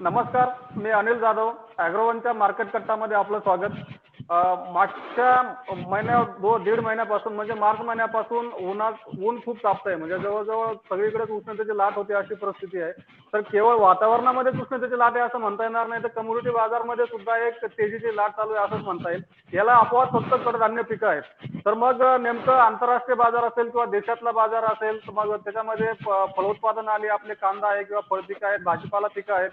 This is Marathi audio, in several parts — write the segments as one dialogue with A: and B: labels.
A: नमस्कार, मी अनिल जाधव. ॲग्रोवनच्या मार्केट कट्टामध्ये आपलं स्वागत. मागच्या दीड महिन्यापासून म्हणजे मार्च महिन्यापासून ऊन खूप तापतंय. म्हणजे जवळजवळ सगळीकडेच उष्णतेची लाट होते अशी परिस्थिती आहे. तर केवळ वातावरणामध्येच उष्णतेची लाट आहे असं म्हणता येणार नाही, तर कमोडिटी बाजारमध्ये सुद्धा एक तेजीची लाट चालू आहे असंच म्हणता येईल. याला अपवाद फक्त कडधान्य पिकं आहेत. तर मग नेमकं आंतरराष्ट्रीय बाजार असेल किंवा देशातला बाजार असेल, तर मग त्याच्यामध्ये फलोत्पादन आली, आपले कांदा आहे किंवा फळपिकं आहेत, भाजीपाला पिकं आहेत,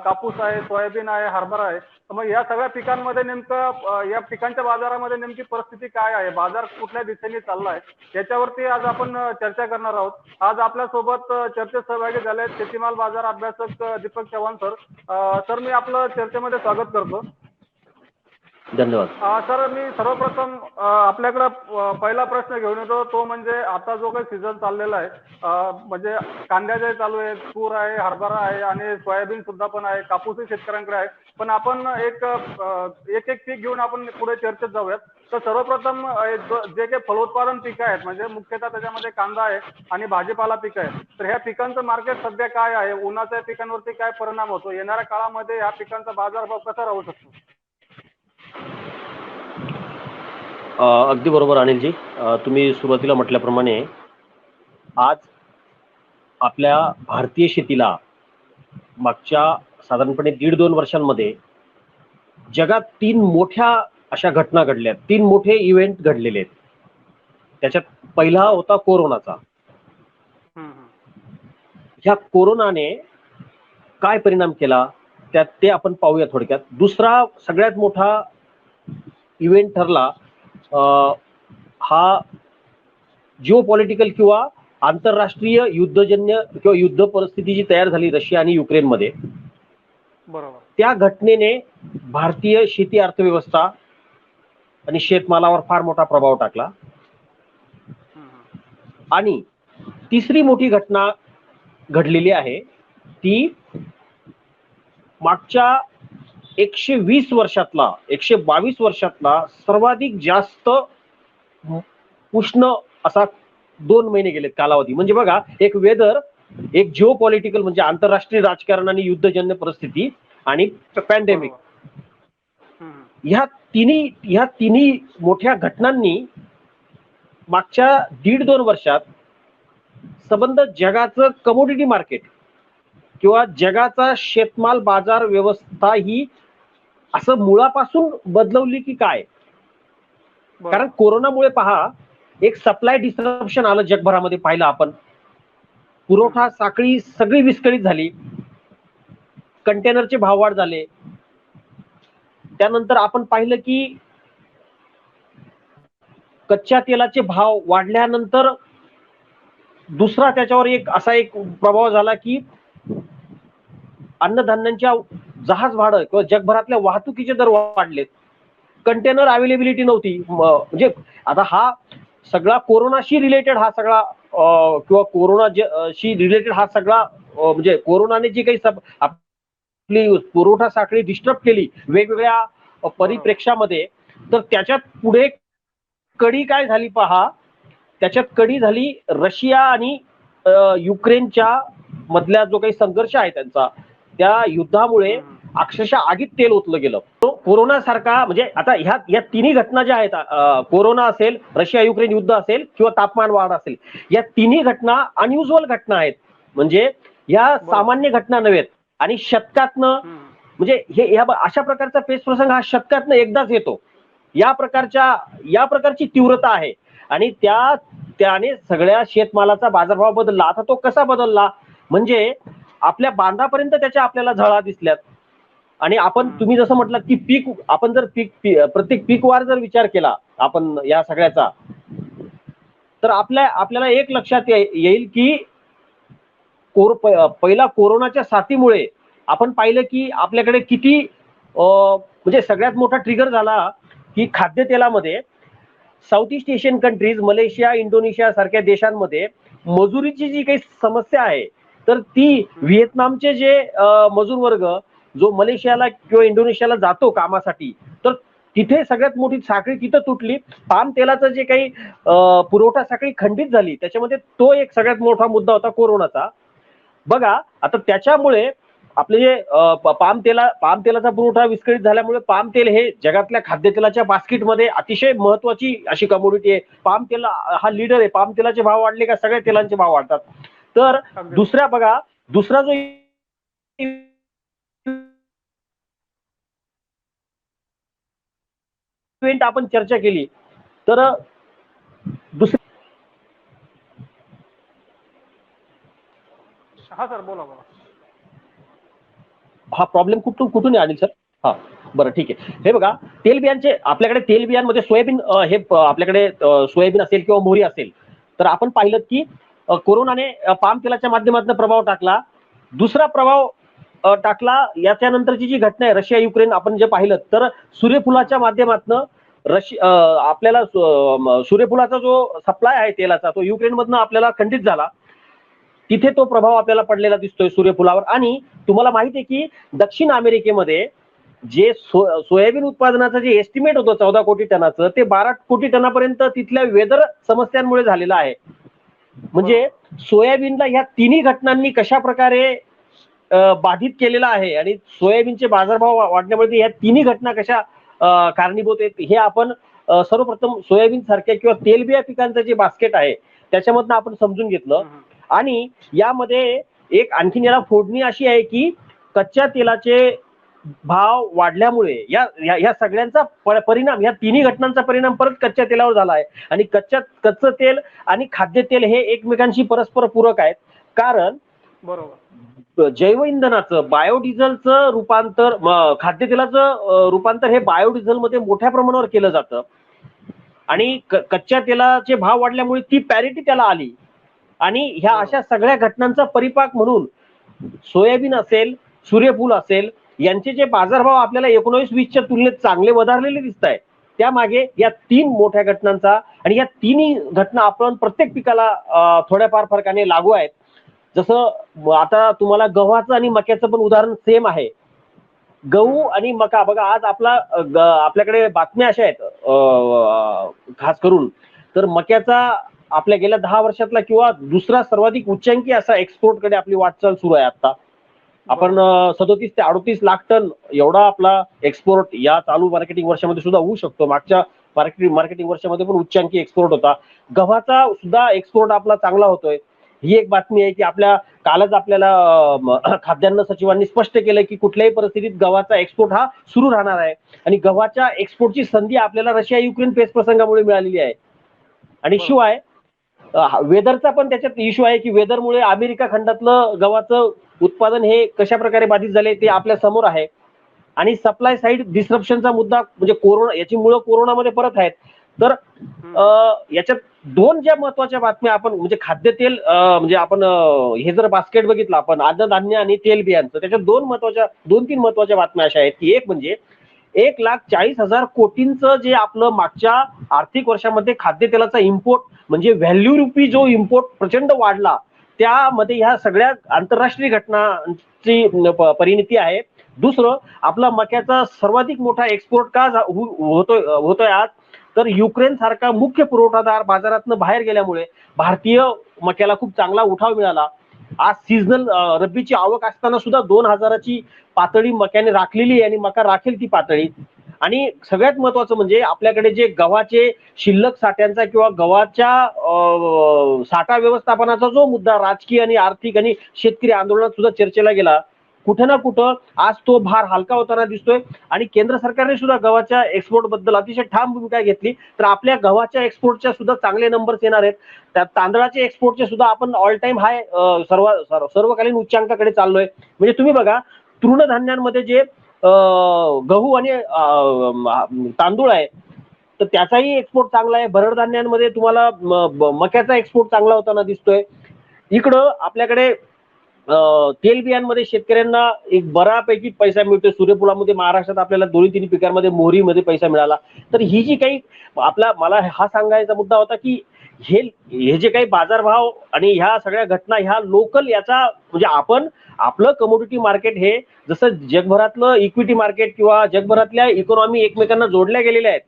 A: कापूस आहे, सोयाबीन आहे, हरभरा आहे. तर मग या सगळ्या पिकांमध्ये नेमकं या पिकांच्या बाजारामध्ये नेमकी परिस्थिती काय आहे, बाजार कुठल्या दिशेने चाललाय, याच्यावरती आज आपण चर्चा करणार आहोत. आज आपल्यासोबत चर्चेत सहभागी झाले आहेत शेतीमाल बाजार अभ्यासक दीपक चव्हाण सर. सर, मी आपलं चर्चेमध्ये स्वागत करतो.
B: धन्यवाद.
A: सर, मी सर्वप्रथम आपल्याकडे पहिला प्रश्न घेऊन येतो, तो म्हणजे आता जो काही सीझन चाललेला आहे, म्हणजे कांद्याचे चालू आहे, तूर आहे, हरभरा आहे आणि सोयाबीन सुद्धा पण आहे, कापूसही शेतकऱ्यांकडे आहे. पण आपण एक एक पीक घेऊन आपण पुढे चर्चेत जाऊयात. तर सर्वप्रथम जे काही फलोत्पादन पिकं आहेत, म्हणजे मुख्यतः त्याच्यामध्ये कांदा आहे आणि भाजीपाला पिकं आहे. तर ह्या पिकांचं मार्केट सध्या काय आहे, उन्हाच्या पिकांवरती काय परिणाम होतो, येणाऱ्या काळामध्ये ह्या पिकांचा बाजारभाव कसा राहू शकतो?
B: अगदी बरोबर अनिलजी. तुम्ही सुरुवातीला म्हटल्याप्रमाणे आज आपल्या भारतीय शेतीला मागच्या साधारणपणे 1.5-2 वर्षांमध्ये जगात 3 मोठ्या अशा घटना घडल्या, 3 मोठे इव्हेंट घडलेले आहेत. त्याच्यात पहिला होता कोरोनाचा. ह्या कोरोनाने काय परिणाम केला त्यात ते आपण पाहूया थोडक्यात. दुसरा सगळ्यात मोठा इव्हेंट ठरला हा जिओ पॉलिटिकल किंवा आंतरराष्ट्रीय युद्धजन्य किंवा युद्ध परिस्थिती जी तयार झाली रशिया आणि युक्रेनमध्ये.
A: बरोबर.
B: त्या घटनेने भारतीय शेती अर्थव्यवस्था आणि शेतमालावर फार मोठा प्रभाव टाकला. आणि तिसरी मोठी घटना घडलेली आहे ती मागच्या 120 वर्षातला 122 वर्षातला सर्वाधिक जास्त उष्ण असा 2 महिने गेलेत कालावधी. म्हणजे बघा, एक वेदर, एक जिओ पॉलिटिकल म्हणजे आंतरराष्ट्रीय राजकारण आणि युद्धजन्य परिस्थिती आणि पॅन्डेमिक, ह्या तिन्ही मोठ्या घटनांनी मागच्या 1.5-2 वर्षात संबंध जगाचं कमोडिटी मार्केट किंवा जगाचा शेतमाल बाजार व्यवस्था ही असं मुळापासून बदलवली की काय. कारण कोरोनामुळे पहा, एक सप्लाय डिस्ट्रप्शन आलं जगभरामध्ये. पाहिलं आपण, पुरवठा साखळी सगळी विस्कळीत झाली, कंटेनरचे भाव वाढ झाले. त्यानंतर आपण पाहिलं की कच्च्या तेलाचे भाव वाढल्यानंतर दुसरा त्याच्यावर एक प्रभाव झाला की अन्नधान्यांच्या जहाज भाडं किंवा जगभरातल्या वाहतुकीचे दर वाढलेत, कंटेनर अवेलेबिलिटी नव्हती. म्हणजे आता हा सगळा कोरोनाशी रिलेटेड हा सगळा किंवा कोरोनाशी रिलेटेड हा सगळा म्हणजे कोरोनाने जी काही आपली पुरवठा साखळी डिस्टर्ब केली वेगवेगळ्या परिप्रेक्षामध्ये, तर त्याच्यात पुढे कडी काय झाली पहा. त्याच्यात कडी झाली रशिया आणि युक्रेनच्या मधल्या जो काही संघर्ष आहे त्यांचा, त्या युद्धामुळे अक्षरशः आगीत तेल ओतलं गेलं. कोरोना सारखा म्हणजे आता ह्या तिन्ही घटना ज्या आहेत, कोरोना असेल, रशिया युक्रेन युद्ध असेल किंवा तापमान वाढ असेल, या तिन्ही घटना अनयुज्युअल घटना आहेत. म्हणजे या सामान्य घटना नव्हेत. आणि शतकातनं म्हणजे हे अशा प्रकारचा पेच प्रसंग हा शतकातनं एकदाच येतो. या प्रकारची तीव्रता आहे. आणि त्याने सगळ्या शेतमालाचा बाजारभाव बदलला. आता तो कसा बदलला म्हणजे आपल्या बांधापर्यंत त्याच्या आपल्याला झळा दिसल्यात. आणि तुम्ही जसं म्हटलं की पीक, आपण जर प्रत्येक पीकवार जर विचार केला आपण या सगळ्याचा, तर आपल्याला एक लक्षात येईल की पहिला कोरोनाच्या साथीमुळे आपण पाहिलं की आपल्याकडे किती म्हणजे सगळ्यात मोठा ट्रिगर झाला की खाद्यतेलामध्ये south east Asian countries, Malaysia, Indonesia सारख्या देशांमध्ये मजुरीची जी काही समस्या आहे, तर ती व्हिएतनामचे जे मजूर वर्ग जो मलेशियाला किंवा इंडोनेशियाला जातो कामासाठी, तर तिथे सगळ्यात मोठी साखळी तिथं तुटली. पाम तेलाचं जे काही पुरवठा साखळी खंडित झाली, त्याच्यामध्ये तो एक सगळ्यात मोठा मुद्दा होता कोरोनाचा. बघा, आता त्याच्यामुळे आपले जे पाम तेलाचा पुरवठा विस्कळीत झाल्यामुळे पाम तेल हे जगातल्या खाद्यतेलाच्या बास्केटमध्ये अतिशय महत्वाची अशी कमोडिटी आहे. पाम तेल हा लीडर आहे. पाम तेलाचे भाव वाढले का सगळ्या तेलांचे भाव वाढतात. तर दुसरा जो इव्हेंट आपण चर्चा केली तर
A: हा सर बोला बोला.
B: हा प्रॉब्लेम कुठून आहे अनिल सर? हा बरं ठीक आहे. हे बघा तेलबियांचे आपल्याकडे तेलबियांमध्ये सोयाबीन हे आपल्याकडे सोयाबीन असेल किंवा मोहरी असेल तर आपण पाहिलं की कोरोनाने पाम तेलाच्या माध्यमातून प्रभाव टाकला. दुसरा प्रभाव टाकला याच्यानंतरची जी घटना आहे रशिया युक्रेन आपण जे पाहिलं तर सूर्यफुलाच्या माध्यमातून आपल्याला सूर्यफुलाचा जो सप्लाय आहे तेलाचा तो युक्रेन मधनं आपल्याला खंडित झाला. तिथे तो प्रभाव आपल्याला पडलेला दिसतोय सूर्यफुलावर. आणि तुम्हाला माहिती आहे की दक्षिण अमेरिकेमध्ये जे सोयाबीन उत्पादनाचं जे एस्टिमेट होतं 14 कोटी टनाचं ते 12 कोटी टनापर्यंत तिथल्या वेदर समस्यांमुळे झालेलं आहे. म्हणजे सोयाबीनला ह्या तिन्ही घटनांनी कशा प्रकारे बाधित केलेला आहे आणि सोयाबीनचे बाजारभाव वाढण्यामध्ये ह्या तिन्ही घटना कशा कारणीभूत आहेत हे आपण सर्वप्रथम सोयाबीन सारख्या किंवा तेलबिया पिकांचं जे बास्केट आहे त्याच्यामधनं आपण समजून घेतलं. आणि यामध्ये एक आणखीन याला फोडणी अशी आहे की कच्च्या तेलाचे भाव वाढल्यामुळे या सगळ्यांचा परिणाम या तिन्ही घटनांचा परिणाम परत कच्च्या तेलावर झाला आहे. आणि कच्चं तेल आणि खाद्यतेल हे एकमेकांशी परस्पर पूरक आहेत. कारण
A: बरोबर
B: जैव इंधनाचं बायोडिझेलचं रूपांतर खाद्यतेलाचं रूपांतर हे बायोडिझेल मध्ये मोठ्या प्रमाणावर केलं जातं. आणि कच्च्या तेलाचे भाव वाढल्यामुळे ती पॅरिटी त्याला आली. आणि ह्या अशा सगळ्या घटनांचा परिपाक म्हणून सोयाबीन असेल सूर्यफूल असेल यांचे जे बाजारभाव आपल्याला 19-20च्या तुलनेत चांगले वधारलेले दिसत आहेत त्यामागे या तीन मोठ्या घटनांचा आणि या तिन्ही घटना आपण प्रत्येक पिकाला थोड्याफार फरकाने लागू आहेत. जसं आता तुम्हाला गव्हाचं आणि मक्याचं पण उदाहरण सेम आहे. गहू आणि मका बघा आज आपल्याकडे बातम्या अशा आहेत खास करून तर मक्याचा आपल्या गेल्या 10 वर्षातला किंवा दुसरा सर्वाधिक उच्चांकी असा एक्सपोर्ट कडे आपली वाटचाल सुरू आहे. आता आपण 37 ते 38 लाख टन एवढा आपला एक्सपोर्ट या चालू मार्केटिंग वर्षामध्ये सुद्धा होऊ शकतो. मागच्या मार्केटिंग वर्षामध्ये पण उच्चांकी एक्सपोर्ट होता. गव्हाचा सुद्धा एक्सपोर्ट आपला चांगला होतोय. ही एक बातमी आहे की कालच आपल्याला खाद्यान्न सचिवांनी स्पष्ट केलं की कुठल्याही परिस्थितीत गव्हाचा एक्सपोर्ट हा सुरू राहणार आहे. आणि गव्हाच्या एक्सपोर्टची संधी आपल्याला रशिया युक्रेन पेच प्रसंगामुळे मिळालेली आहे. आणि शिवाय वेदरचा पण त्याच्यात इश्यू आहे की वेदरमुळे अमेरिका खंडातलं गव्हाचं उत्पादन हे कशा प्रकारे बाधित झाले ते आपल्या समोर आहे. आणि सप्लाय साईड डिस्ट्रप्शनचा मुद्दा म्हणजे कोरोना याची मुळे कोरोनामध्ये परत आहेत. तर याच्यात दोन ज्या महत्वाच्या बातम्या आपण म्हणजे खाद्यतेल म्हणजे आपण हे जर बास्केट बघितलं आपण अन्नधान्य आणि तेल बियांचं त्याच्यात दोन तीन महत्वाच्या बातम्या अशा आहेत की एक म्हणजे 1,40,000 कोटींचं जे आपलं मागच्या आर्थिक वर्षामध्ये खाद्यतेलाचा इम्पोर्ट म्हणजे व्हॅल्यू रुपी जो इम्पोर्ट प्रचंड वाढला त्यामध्ये ह्या सगळ्या आंतरराष्ट्रीय घटनांची परिणती आहे. दुसरं आपला मक्याचा सर्वाधिक मोठा एक्सपोर्ट का होतोय आज तर युक्रेन सारखा मुख्य पुरवठादार बाजारातनं बाहेर गेल्यामुळे भारतीय मक्याला खूप चांगला उठाव मिळाला. आज सीझनल रब्बीची आवक असताना सुद्धा 2,000ची पातळी मक्याने राखलेली आहे आणि मका राखेल ती पातळी. आणि सगळ्यात महत्वाचं म्हणजे आपल्याकडे जे गव्हाचे शिल्लक साठ्यांचा किंवा गव्हाच्या साठा व्यवस्थापनाचा जो मुद्दा राजकीय आणि आर्थिक आणि शेतकरी आंदोलनात सुद्धा चर्चेला गेला कुठं ना कुठं आज तो भार हलका होताना दिसतोय. आणि केंद्र सरकारने सुद्धा गव्हाच्या एक्सपोर्ट बद्दल अतिशय ठाम भूमिका घेतली तर आपल्या गव्हाच्या एक्सपोर्टच्या सुद्धा चांगले नंबर्स येणार आहेत. त्या तांदळाच्या एक्सपोर्टचे सुद्धा आपण ऑल टाइम हाय सर्वकालीन उच्चांकाकडे चाललोय. म्हणजे तुम्ही बघा तृणधान्यांमध्ये जे गहू आणि तांदूळ आहे तर त्याचाही एक्सपोर्ट चांगला आहे. भरड धान्यांमध्ये तुम्हाला मक्याचा एक्सपोर्ट चांगला होताना दिसतोय. इकडं आपल्याकडे तेलबियांमध्ये शेतकऱ्यांना एक बऱ्यापैकी पैसा मिळतोय. सूर्यफुलामध्ये महाराष्ट्रात आपल्याला 2-3 पिकांमध्ये मोहरीमध्ये पैसा मिळाला. तर ही जी काही मला हा सांगायचा मुद्दा होता की हे जे काही बाजारभाव आणि ह्या सगळ्या घटना ह्या लोकल याचा म्हणजे आपण आपलं कमोडिटी मार्केट हे जसं जगभरातलं इक्विटी मार्केट किंवा जगभरातल्या इकॉनॉमी एकमेकांना जोडल्या गेलेल्या आहेत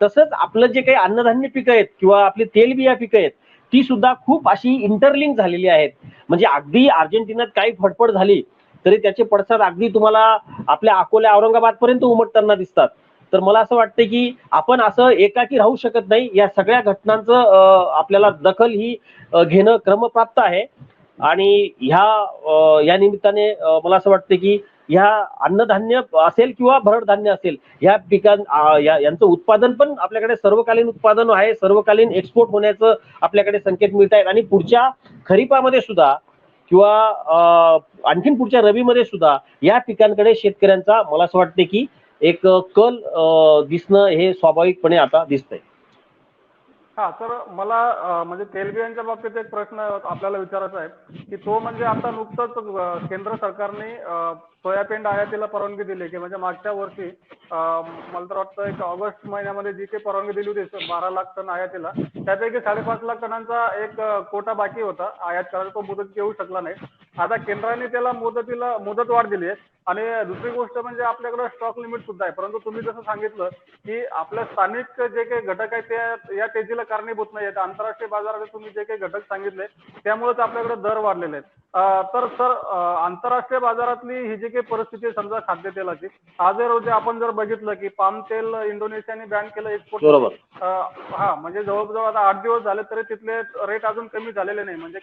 B: तसंच आपलं जे काही अन्नधान्य पिकं आहेत किंवा आपली तेलबिया पिकं आहेत ती सुद्धा खूप अशी इंटरलिंक झालेली आहेत. म्हणजे अगदी अर्जेंटिनात काही फडफड झाली तरी त्याचे पडसाद अगदी तुम्हाला आपल्या अकोला औरंगाबाद पर्यंत उमटताना दिसतात. तर मला असं वाटतं की आपण असं एकाकी राहू शकत नाही. या सगळ्या घटनांचं आपल्याला दखल ही घेणं क्रमप्राप्त आहे. आणि या निमित्ताने मला असं वाटतं की ह्या अन्नधान्य असेल किंवा भरड धान्य असेल, ह्या यांचं उत्पादन पण आपल्याकडे सर्वकालीन उत्पादन आहे, सर्वकालीन एक्सपोर्ट होण्याचं आपल्याकडे संकेत मिळत आहेत. आणि पुढच्या खरीपामध्ये सुद्धा किंवा आणखीन पुढच्या रबीमध्ये सुद्धा या पिकांकडे शेतकऱ्यांचा मला असं वाटते की एक कल दिसणं हे स्वाभाविकपणे आता दिसतंय.
A: हा, तर मला म्हणजे तेलबियांच्या बाबतीत एक प्रश्न आपल्याला विचारायचा आहे की तो म्हणजे आता नुकतंच केंद्र सरकारने सोयाबीन आयातीला परवानगी दिली की म्हणजे मागच्या वर्षी मला तर वाटतं एक ऑगस्ट महिन्यामध्ये जी काही परवानगी दिली होती 12 लाख टन आयातीला, त्यापैकी 5.5 लाख टनांचा एक कोटा बाकी होता आयात करायला, तो मुदत येऊ शकला नाही. आता केंद्राने त्याला मुदत वाढ दिली आहे. आणि दुसरी गोष्ट म्हणजे आपल्याकडे स्टॉक लिमिट सुद्धा आहे, परंतु तुम्ही जसं सांगितलं की आपल्या स्थानिक जे काही घटक आहेत ते या तेजीला कारणीभूत नाही आहेत. आंतरराष्ट्रीय बाजारात तुम्ही जे काही घटक सांगितले त्यामुळेच आपल्याकडे दर वाढलेले आहेत. तर सर, आंतरराष्ट्रीय बाजारातली ही जी काही परिस्थिती समजा खाद्यतेलाची, आज रोजी आपण जर बघितलं की पाम तेल इंडोनेशियाने बॅन केलं एक्सपोर्ट. हा, म्हणजे जवळजवळ आता 8 दिवस झाले तरी तिथले रेट अजून कमी झालेले नाही. म्हणजे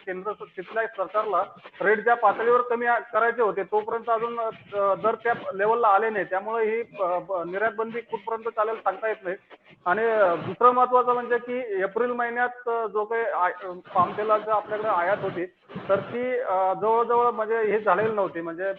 A: तिथल्या सरकारला रेट ज्या पातळीवर कमी करायचे होते तोपर्यंत अजून दर त्या लेवलला आले नाही. त्यामुळे ही निर्यात बंदी कुठपर्यंत चालेल सांगता येत नाही. आणि दुसरं महत्वाचं म्हणजे की एप्रिल महिन्यात जो काही पाम तेलाचा आपल्याकडे आयात होती तर ती जवळजवळ म्हणजे हे झालेली नव्हती. म्हणजे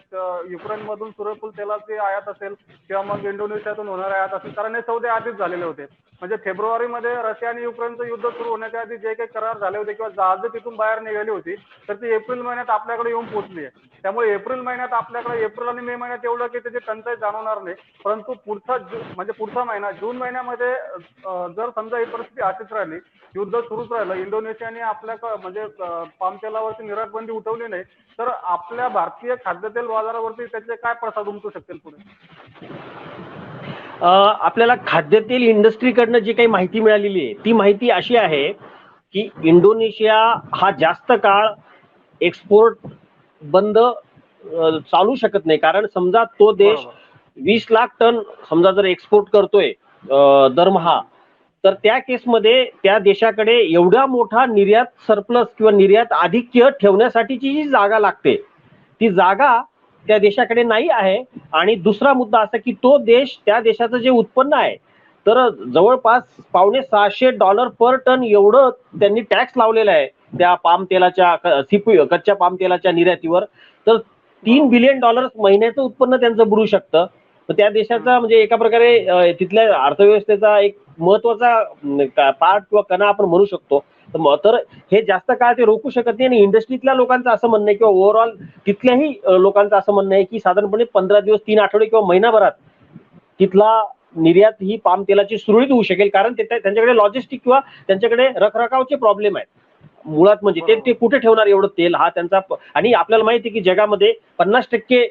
A: युक्रेन मधून सूर्यफूल तेलाची आयात असेल किंवा मग इंडोनेशियातून होणारे आयात असेल, कारण हे सौदे आधीच झालेले होते. म्हणजे फेब्रुवारीमध्ये रशिया आणि युक्रेनचं युद्ध सुरू होण्याच्या आधी जे काही करार झाले होते किंवा जहाजं तिथून बाहेर निघाली होती तर ती एप्रिल महिन्यात आपल्याकडे येऊन पोहोचली आहे. त्यामुळे एप्रिल महिन्यात आपल्याकडे एप्रिल आणि मे महिन्यात एवढं की त्याची टंचाई जाणवणार नाही. परंतु पुढचा महिना जून महिन्यामध्ये जर समजा ही परिस्थिती अशीच राहिली, युद्ध सुरूच राहिलं, इंडोनेशियाने आपल्या म्हणजे पाम तेलावरती निर्यात बंदी उठवली नाही, तर आपल्या भारतीय खाद्यतेल बाजारावरती त्याचे काय पडसाद उमटू शकतील पुढे?
B: आपल्याला खाद्यतेल इंडस्ट्रीकडनं जी काही माहिती मिळालेली आहे ती माहिती अशी आहे की इंडोनेशिया हा जास्त काळ एक्सपोर्ट बंद चालू शकत नाही. कारण समजा तो देश 20 लाख टन समजा जर एक्सपोर्ट करतोय दरमहा, तर त्या केसमध्ये त्या देशाकडे एवढा मोठा निर्यात सरप्लस किंवा निर्यात आधिक्य ठेवण्यासाठीची जी जागा लागते ती जागा त्या देशाकडे नाही आहे. आणि दुसरा मुद्दा असा की तो देश, त्या देशाचं जे उत्पन्न आहे तर जवळपास $650 पर टन एवढं त्यांनी टॅक्स लावलेला आहे त्या पाम तेलाच्या कच्च्या पाम तेलाच्या निर्यातीवर. तर $3 बिलियन महिन्याचं उत्पन्न त्यांचं बुडू शकतं. तर त्या देशाचा म्हणजे एका प्रकारे तिथल्या अर्थव्यवस्थेचा एक महत्वाचा पार्ट किंवा कणा आपण म्हणू शकतो. तर हे जास्त काळ ते रोखू शकत नाही. आणि इंडस्ट्रीतल्या लोकांचं असं म्हणणं आहे किंवा ओव्हरऑल तिथल्याही लोकांचं असं म्हणणं आहे की साधारणपणे 15 दिवस, 3 आठवडे किंवा महिनाभरात तिथला निर्यात ही पाम तेलाची सुरळीत होऊ शकेल. कारण त्यांच्याकडे लॉजिस्टिक किंवा त्यांच्याकडे रखरखावचे प्रॉब्लेम आहेत मुळात. म्हणजे ते कुठे ठेवणार एवढं तेल, हा त्यांचा. आणि आपल्याला माहिती आहे की जगामध्ये 50%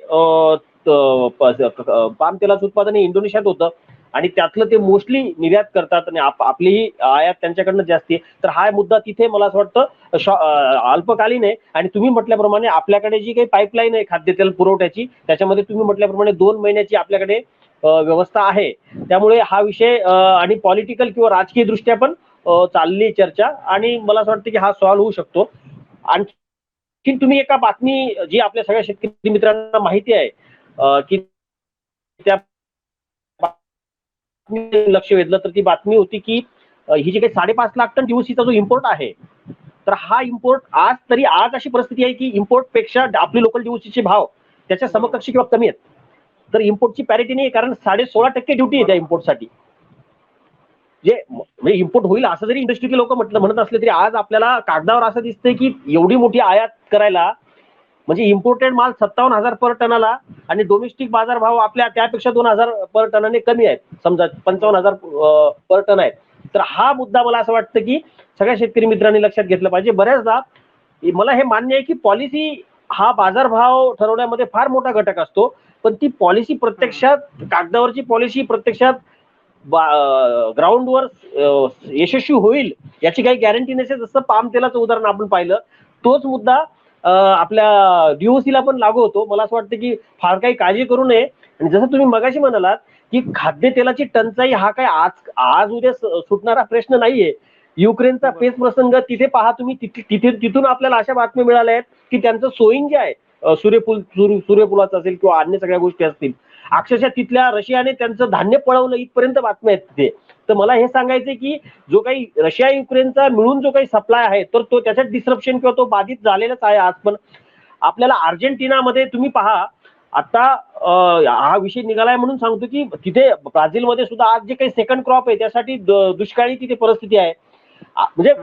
B: पाम तेलाचं उत्पादन हे इंडोनेशियात होतं आणि त्यातलं ते मोस्टली निर्यात करतात आणि आपलीही आयात त्यांच्याकडनं जास्ती आहे. तर हा मुद्दा तिथे मला असं वाटतं अल्पकालीन आहे. आणि तुम्ही म्हटल्याप्रमाणे आपल्याकडे जी काही पाईपलाईन आहे खाद्यतेल पुरवठ्याची, त्याच्यामध्ये तुम्ही म्हटल्याप्रमाणे 2 महिन्याची आपल्याकडे व्यवस्था आहे. त्यामुळे हा विषय आणि पॉलिटिकल किंवा राजकीय दृष्ट्या पण चालली चर्चा आणि मला असं वाटतं की हा सॉल्व्ह होऊ शकतो. आणखी तुम्ही एका बातमी जी आपल्या सगळ्या शेतकरी मित्रांना माहिती आहे की त्या लक्ष वेधलं तर ती बातमी होती की ही जी काही 5.5 लाख टन DOCचा जो इम्पोर्ट आहे तर हा इम्पोर्ट आज अशी परिस्थिती आहे की इम्पोर्ट पेक्षा आपली लोकल DOCचे भाव त्याच्या समकक्ष किंवा कमी आहेत. तर इम्पोर्टची पॅरिटी नाही, कारण 16.5% ड्युटी आहे त्या इम्पोर्टसाठी. जे म्हणजे इम्पोर्ट होईल असं जरी इंडस्ट्रीतले लोक म्हणत असले तरी आज आपल्याला कागदावर असं दिसतंय की एवढी मोठी आयात करायला म्हणजे इम्पोर्टेड माल 57,000 पर टनाला आणि डोमेस्टिक बाजार भाव आपल्या त्यापेक्षा 2,000 पर टनाने कमी आहेत, समजा 55,000 पर टन आहेत. तर हा मुद्दा मला असं वाटतं की सगळ्या शेतकरी मित्रांनी लक्षात घेतलं पाहिजे. बऱ्याचदा मला हे मान्य आहे की पॉलिसी हा बाजारभाव ठरवण्यामध्ये फार मोठा घटक असतो, पण ती पॉलिसी प्रत्यक्षात कागदावरची पॉलिसी प्रत्यक्षात ग्राउंडवर यशस्वी होईल याची काही गॅरंटी नसेल. जसं पाम तेलाचं उदाहरण आपण पाहिलं, तोच मुद्दा आपल्या डीओसीला पण लागू होतो. मला असं वाटतं की फार काही काळजी करू नये. आणि जसं तुम्ही मगाशी म्हणालात की खाद्यतेलाची टंचाई हा काय आज आज उद्या सुटणारा प्रश्न नाहीये. युक्रेनचा पेच प्रसंग तिथे पहा तुम्ही, तिथून आपल्याला अशा बातम्या मिळाल्या आहेत की त्यांचं सोईंग जे आहे सूर्यफुलाचं असेल किंवा अन्य सगळ्या गोष्टी असतील, अक्षरशः तिथल्या रशियाने त्यांचं धान्य पळवलं इथपर्यंत बातम्या आहेत तिथे. तर मला हे सांगायचंय की जो काही रशिया युक्रेनचा मिळून जो काही सप्लाय आहे तर तो त्याच्यात डिस्रप्शन किंवा तो बाधित झालेलाच आहे आज पण. आपल्याला अर्जेंटिनामध्ये तुम्ही पहा, आता हा विषय निघालाय म्हणून सांगतो की तिथे ब्राझीलमध्ये सुद्धा आज जे काही सेकंड क्रॉप आहे त्यासाठी दुष्काळी तिथे परिस्थिती आहे. म्हणजे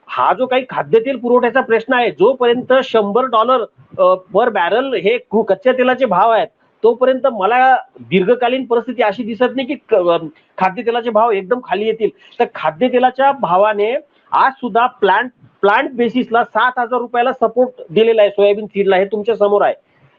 B: हा जो काही खाद्यतेल पुरवठ्याचा प्रश्न आहे, जोपर्यंत $100 पर बॅरल हे कच्च्या तेलाचे भाव आहेत, तोपर्यंत मला दीर्घकालीन परिस्थिती अशी दिसत नाही की खाद्यतेलाचे भाव एकदम खाली येतील. तर खाद्यतेलाच्या भावाने आज सुद्धा प्लांट बेसिसला 7,000 रुपयाला सपोर्ट दिलेला आहे सोयाबीन सीडला, हे तुमच्या समोर आहे.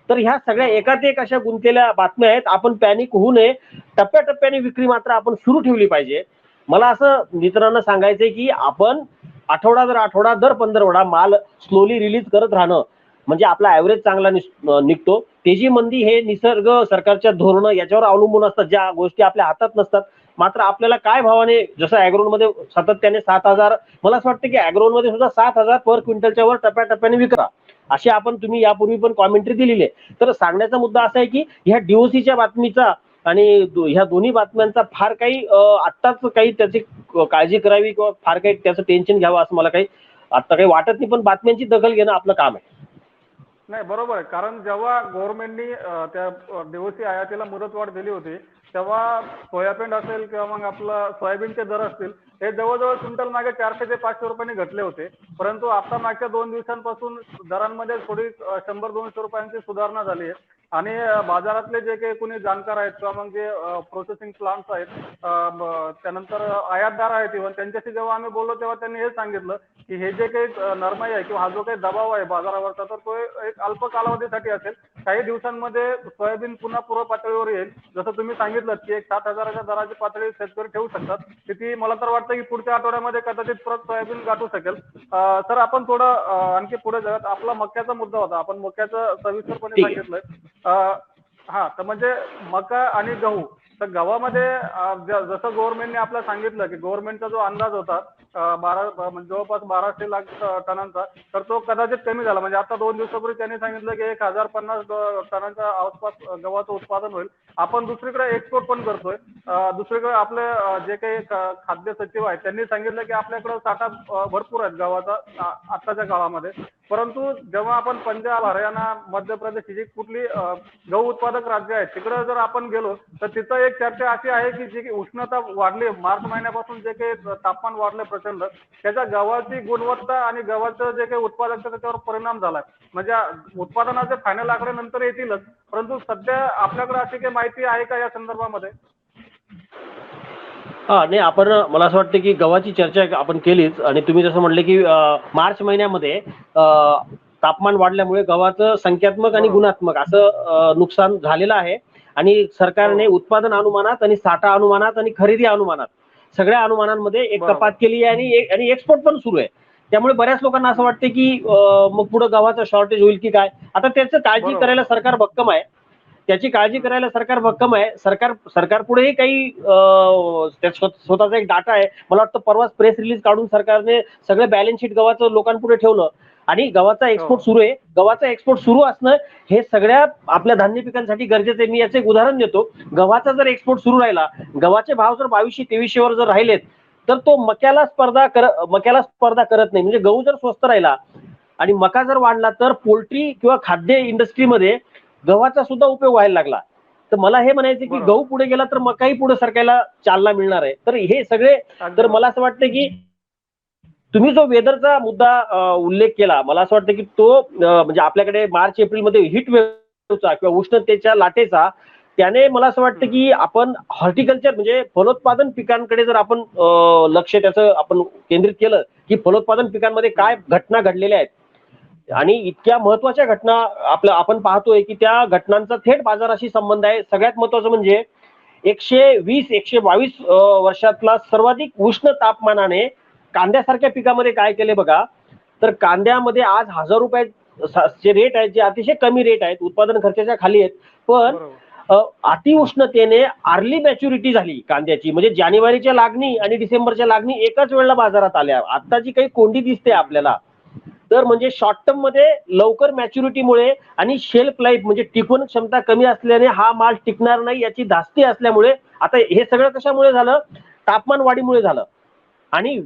B: तर ह्या सगळ्या एकात एक अशा गुंतलेल्या बातम्या आहेत. आपण पॅनिक होऊ नये. टप्प्याटप्प्याने विक्री मात्र आपण सुरू ठेवली पाहिजे. मला असं मित्रांना सांगायचंय की आपण आठवडा दर 15 माल स्लोली रिलीज करत राहणं म्हणजे आपला ऍव्हरेज चांगला निघतो. तेजी मंदी हे निसर्ग, सरकारच्या धोरणं याच्यावर अवलंबून असतात, ज्या गोष्टी आपल्या हातात नसतात. मात्र आपल्याला काय भावाने, जसं ॲग्रोनमध्ये सातत्याने 7,000, मला असं वाटतं की ॲग्रोनमध्ये सुद्धा 7,000 पर क्विंटलच्या वर टप्प्याटप्प्याने विकरा, अशी आपण तुम्ही यापूर्वी पण कॉमेंट्री दिलेली आहे. तर सांगण्याचा मुद्दा असा आहे की ह्या डीओसीच्या बातमीचा आणि ह्या दोन्ही बातम्यांचा फार काही आत्ताच काही त्याची काळजी करावी किंवा फार काही त्याचं टेन्शन घ्यावं असं मला काही आता काही वाटत नाही. पण बातम्यांची दखल घेणं आपलं काम आहे.
A: नाही, बरोबर आहे. कारण जेव्हा गव्हर्नमेंटनी त्या डीओसी आयातीला मुदतवाढ दिली होती, तेव्हा सोयाबीन असेल किंवा मग आपलं सोयाबीनचे दर असतील, हे जवळजवळ क्विंटल मागे 400 ते 500 रुपयांनी घटले होते. परंतु आता मागच्या 2 दिवसांपासून दरांमध्ये थोडी 100-200 रुपयांची सुधारणा झाली आहे. आणि बाजारातले जे काही कोणी जाणकार आहेत किंवा मग जे प्रोसेसिंग प्लांट्स आहेत, त्यानंतर आयातदार आहेत, इव्हन त्यांच्याशी जेव्हा आम्ही बोललो तेव्हा त्यांनी हे सांगितलं की हे जे काही नरमाई आहे किंवा हा जो काही दबाव आहे बाजारावरचा, तर तो एक अल्प कालावधीसाठी असेल. काही दिवसांमध्ये सोयाबीन पुन्हा पूर्व पातळीवर येईल. जसं तुम्ही सांगितलं की एक 7,000च्या दराची पातळी शेतकरी ठेवू शकतात, ती मला तर वाटतं की पुढच्या आठवड्यामध्ये कदाचित परत सोयाबीन गाठू शकेल. तर आपण थोडं आणखी पुढे जाऊयात. आपला मक्याचा मुद्दा होता, आपण मक्याचं सविस्तरपणे सांगितलंय. हा, तर म्हणजे मका आणि गहू. तर गव्हामध्ये जसं गव्हर्नमेंटने आपल्याला सांगितलं की गव्हर्नमेंटचा जो अंदाज होता जवळपास 1,200 लाख टनांचा, तर तो कदाचित कमी झाला. म्हणजे आता 2 दिवसापूर्वी त्यांनी सांगितलं की 1,050 टनांच्या आसपास गव्हाचं उत्पादन होईल. आपण दुसरीकडे एक्सपोर्ट पण करतोय. दुसरीकडे आपले जे काही खाद्य सचिव आहेत त्यांनी सांगितलं की आपल्याकडे साठा भरपूर आहेत गव्हाचा आत्ताच्या काळामध्ये. परंतु जेव्हा आपण पंजाब, हरियाणा, मध्य प्रदेश ही जी कुठली गहू उत्पादक राज्य आहेत तिकडे जर आपण गेलो तर तिथं एक चर्चा अशी आहे की जी उष्णता वाढली, मार्च महिन्यापासून जे काही तापमान वाढलं प्रचंड, त्याच्या गव्हाची गुणवत्ता आणि गव्हाचं जे काही उत्पादकता त्याच्यावर परिणाम झालाय. म्हणजे उत्पादनाचे फायनल आकडे नंतर येतीलच, परंतु सध्या आपल्याकडे अशी काही माहिती आहे का या संदर्भामध्ये?
B: हा, नाही, आपण मला असं वाटतं की गव्हाची चर्चा आपण केलीच. आणि तुम्ही जसं म्हणले की मार्च महिन्यामध्ये तापमान वाढल्यामुळे गव्हाचं संख्यात्मक आणि गुणात्मक असं नुकसान झालेलं आहे. आणि सरकारने उत्पादन अनुमानात आणि साठा अनुमानात आणि खरेदी अनुमानात सगळ्या अनुमानांमध्ये एक कपात केली आहे आणि एक्सपोर्ट पण सुरू आहे. त्यामुळे बऱ्याच लोकांना असं वाटतं की मग पुढे गव्हाचं शॉर्टेज होईल की काय. आता त्याचं काळजी करायला सरकार भक्कम आहे. त्याची काळजी करायला सरकार भक्कम आहे. सरकार पुढेही काही स्वतःचा एक डाटा आहे. मला वाटतं परवाच प्रेस रिलीज काढून सरकारने सगळं बॅलन्स शीट गव्हाचं लोकांपुढे ठेवलं आणि गव्हाचा एक्सपोर्ट सुरू आहे. गव्हाचा एक्सपोर्ट सुरू असणं हे सगळ्या आपल्या धान्य पिकांसाठी गरजेचं आहे. मी याचं एक उदाहरण देतो. गव्हाचा जर एक्सपोर्ट सुरू राहिला, गव्हाचे भाव जर 2200-2300 वर जर राहिलेत, तर तो मक्याला स्पर्धा करत नाही. म्हणजे गहू जर स्वस्त राहिला आणि मका जर वाढला तर पोल्ट्री किंवा खाद्य इंडस्ट्रीमध्ये गव्हाचा सुद्धा उपयोग व्हायला लागला. तर मला हे म्हणायचं की गहू पुढे गेला तर मकाही पुढे सरकायला चालना मिळणार आहे. तर हे सगळे, तर मला असं वाटतं की तुम्ही जो वेदरचा मुद्दा उल्लेख केला, मला असं वाटतं की तो म्हणजे आपल्याकडे मार्च एप्रिलमध्ये हिट वेव्हचा किंवा उष्णतेच्या लाटेचा, त्याने मला असं वाटतं की आपण हॉर्टिकल्चर म्हणजे फलोत्पादन पिकांकडे जर आपण लक्ष त्याचं आपण केंद्रित केलं की फलोत्पादन पिकांमध्ये काय घटना घडलेल्या आहेत आणि इतक्या महत्वाच्या घटना आपण पाहतोय की त्या घटनांचा थेट बाजाराशी संबंध आहे. सगळ्यात महत्वाचं म्हणजे 120-122 वर्षातला सर्वाधिक उष्ण तापमानाने कांद्यासारख्या पिकामध्ये काय केले बघा. तर कांद्यामध्ये आज जे रेट आहेत जे अतिशय कमी रेट आहेत, उत्पादन खर्चाच्या खाली आहेत, पण अतिउष्णतेने अर्ली मॅच्युरिटी झाली कांद्याची, म्हणजे जानेवारीच्या लागणी आणि डिसेंबरच्या लागणी एकाच वेळेला बाजारात आल्या. आता जी काही कोंडी दिसते आपल्याला, तर म्हणजे शॉर्ट टर्म मध्ये लवकर मॅच्युरिटीमुळे आणि शेल्फ लाईफ म्हणजे टिकवण क्षमता कमी असल्याने हा माल टिकणार नाही याची धास्ती असल्यामुळे, आता हे सगळं कशामुळे झालं, तापमान वाढीमुळे झालं. आणि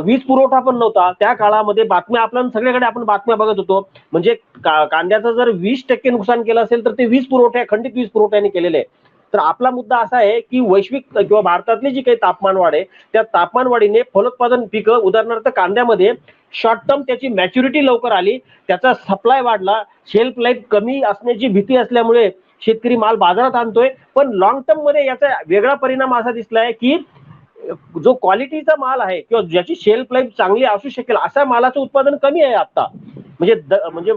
B: वीज पुरवठा पण नव्हता त्या काळामध्ये. बातम्या आपल्या सगळीकडे आपण बातम्या बघत होतो, म्हणजे कांद्याचं जर 20% नुकसान केलं असेल तर ते वीज पुरवठ्या, खंडित वीज पुरवठ्याने केलेले आहे. तर आपला मुद्दा असा आहे की वैश्विक किंवा भारतातली जी काही तापमान वाढ आहे, त्या तापमान वाढीने फलोत्पादन पिकं, उदाहरणार्थ कांद्यामध्ये शॉर्ट टर्म त्याची मॅच्युरिटी लवकर आली, त्याचा सप्लाय वाढला, शेल्फ लाईफ कमी असण्याची भीती असल्यामुळे शेतकरी माल बाजारात आणतोय. पण लॉंग टर्म मध्ये याचा वेगळा परिणाम असा दिसलाय की जो क्वालिटीचा माल आहे किंवा ज्याची शेल्फ लाईफ चांगली असू शकेल अशा मालाचं उत्पादन कमी आहे आता. म्हणजे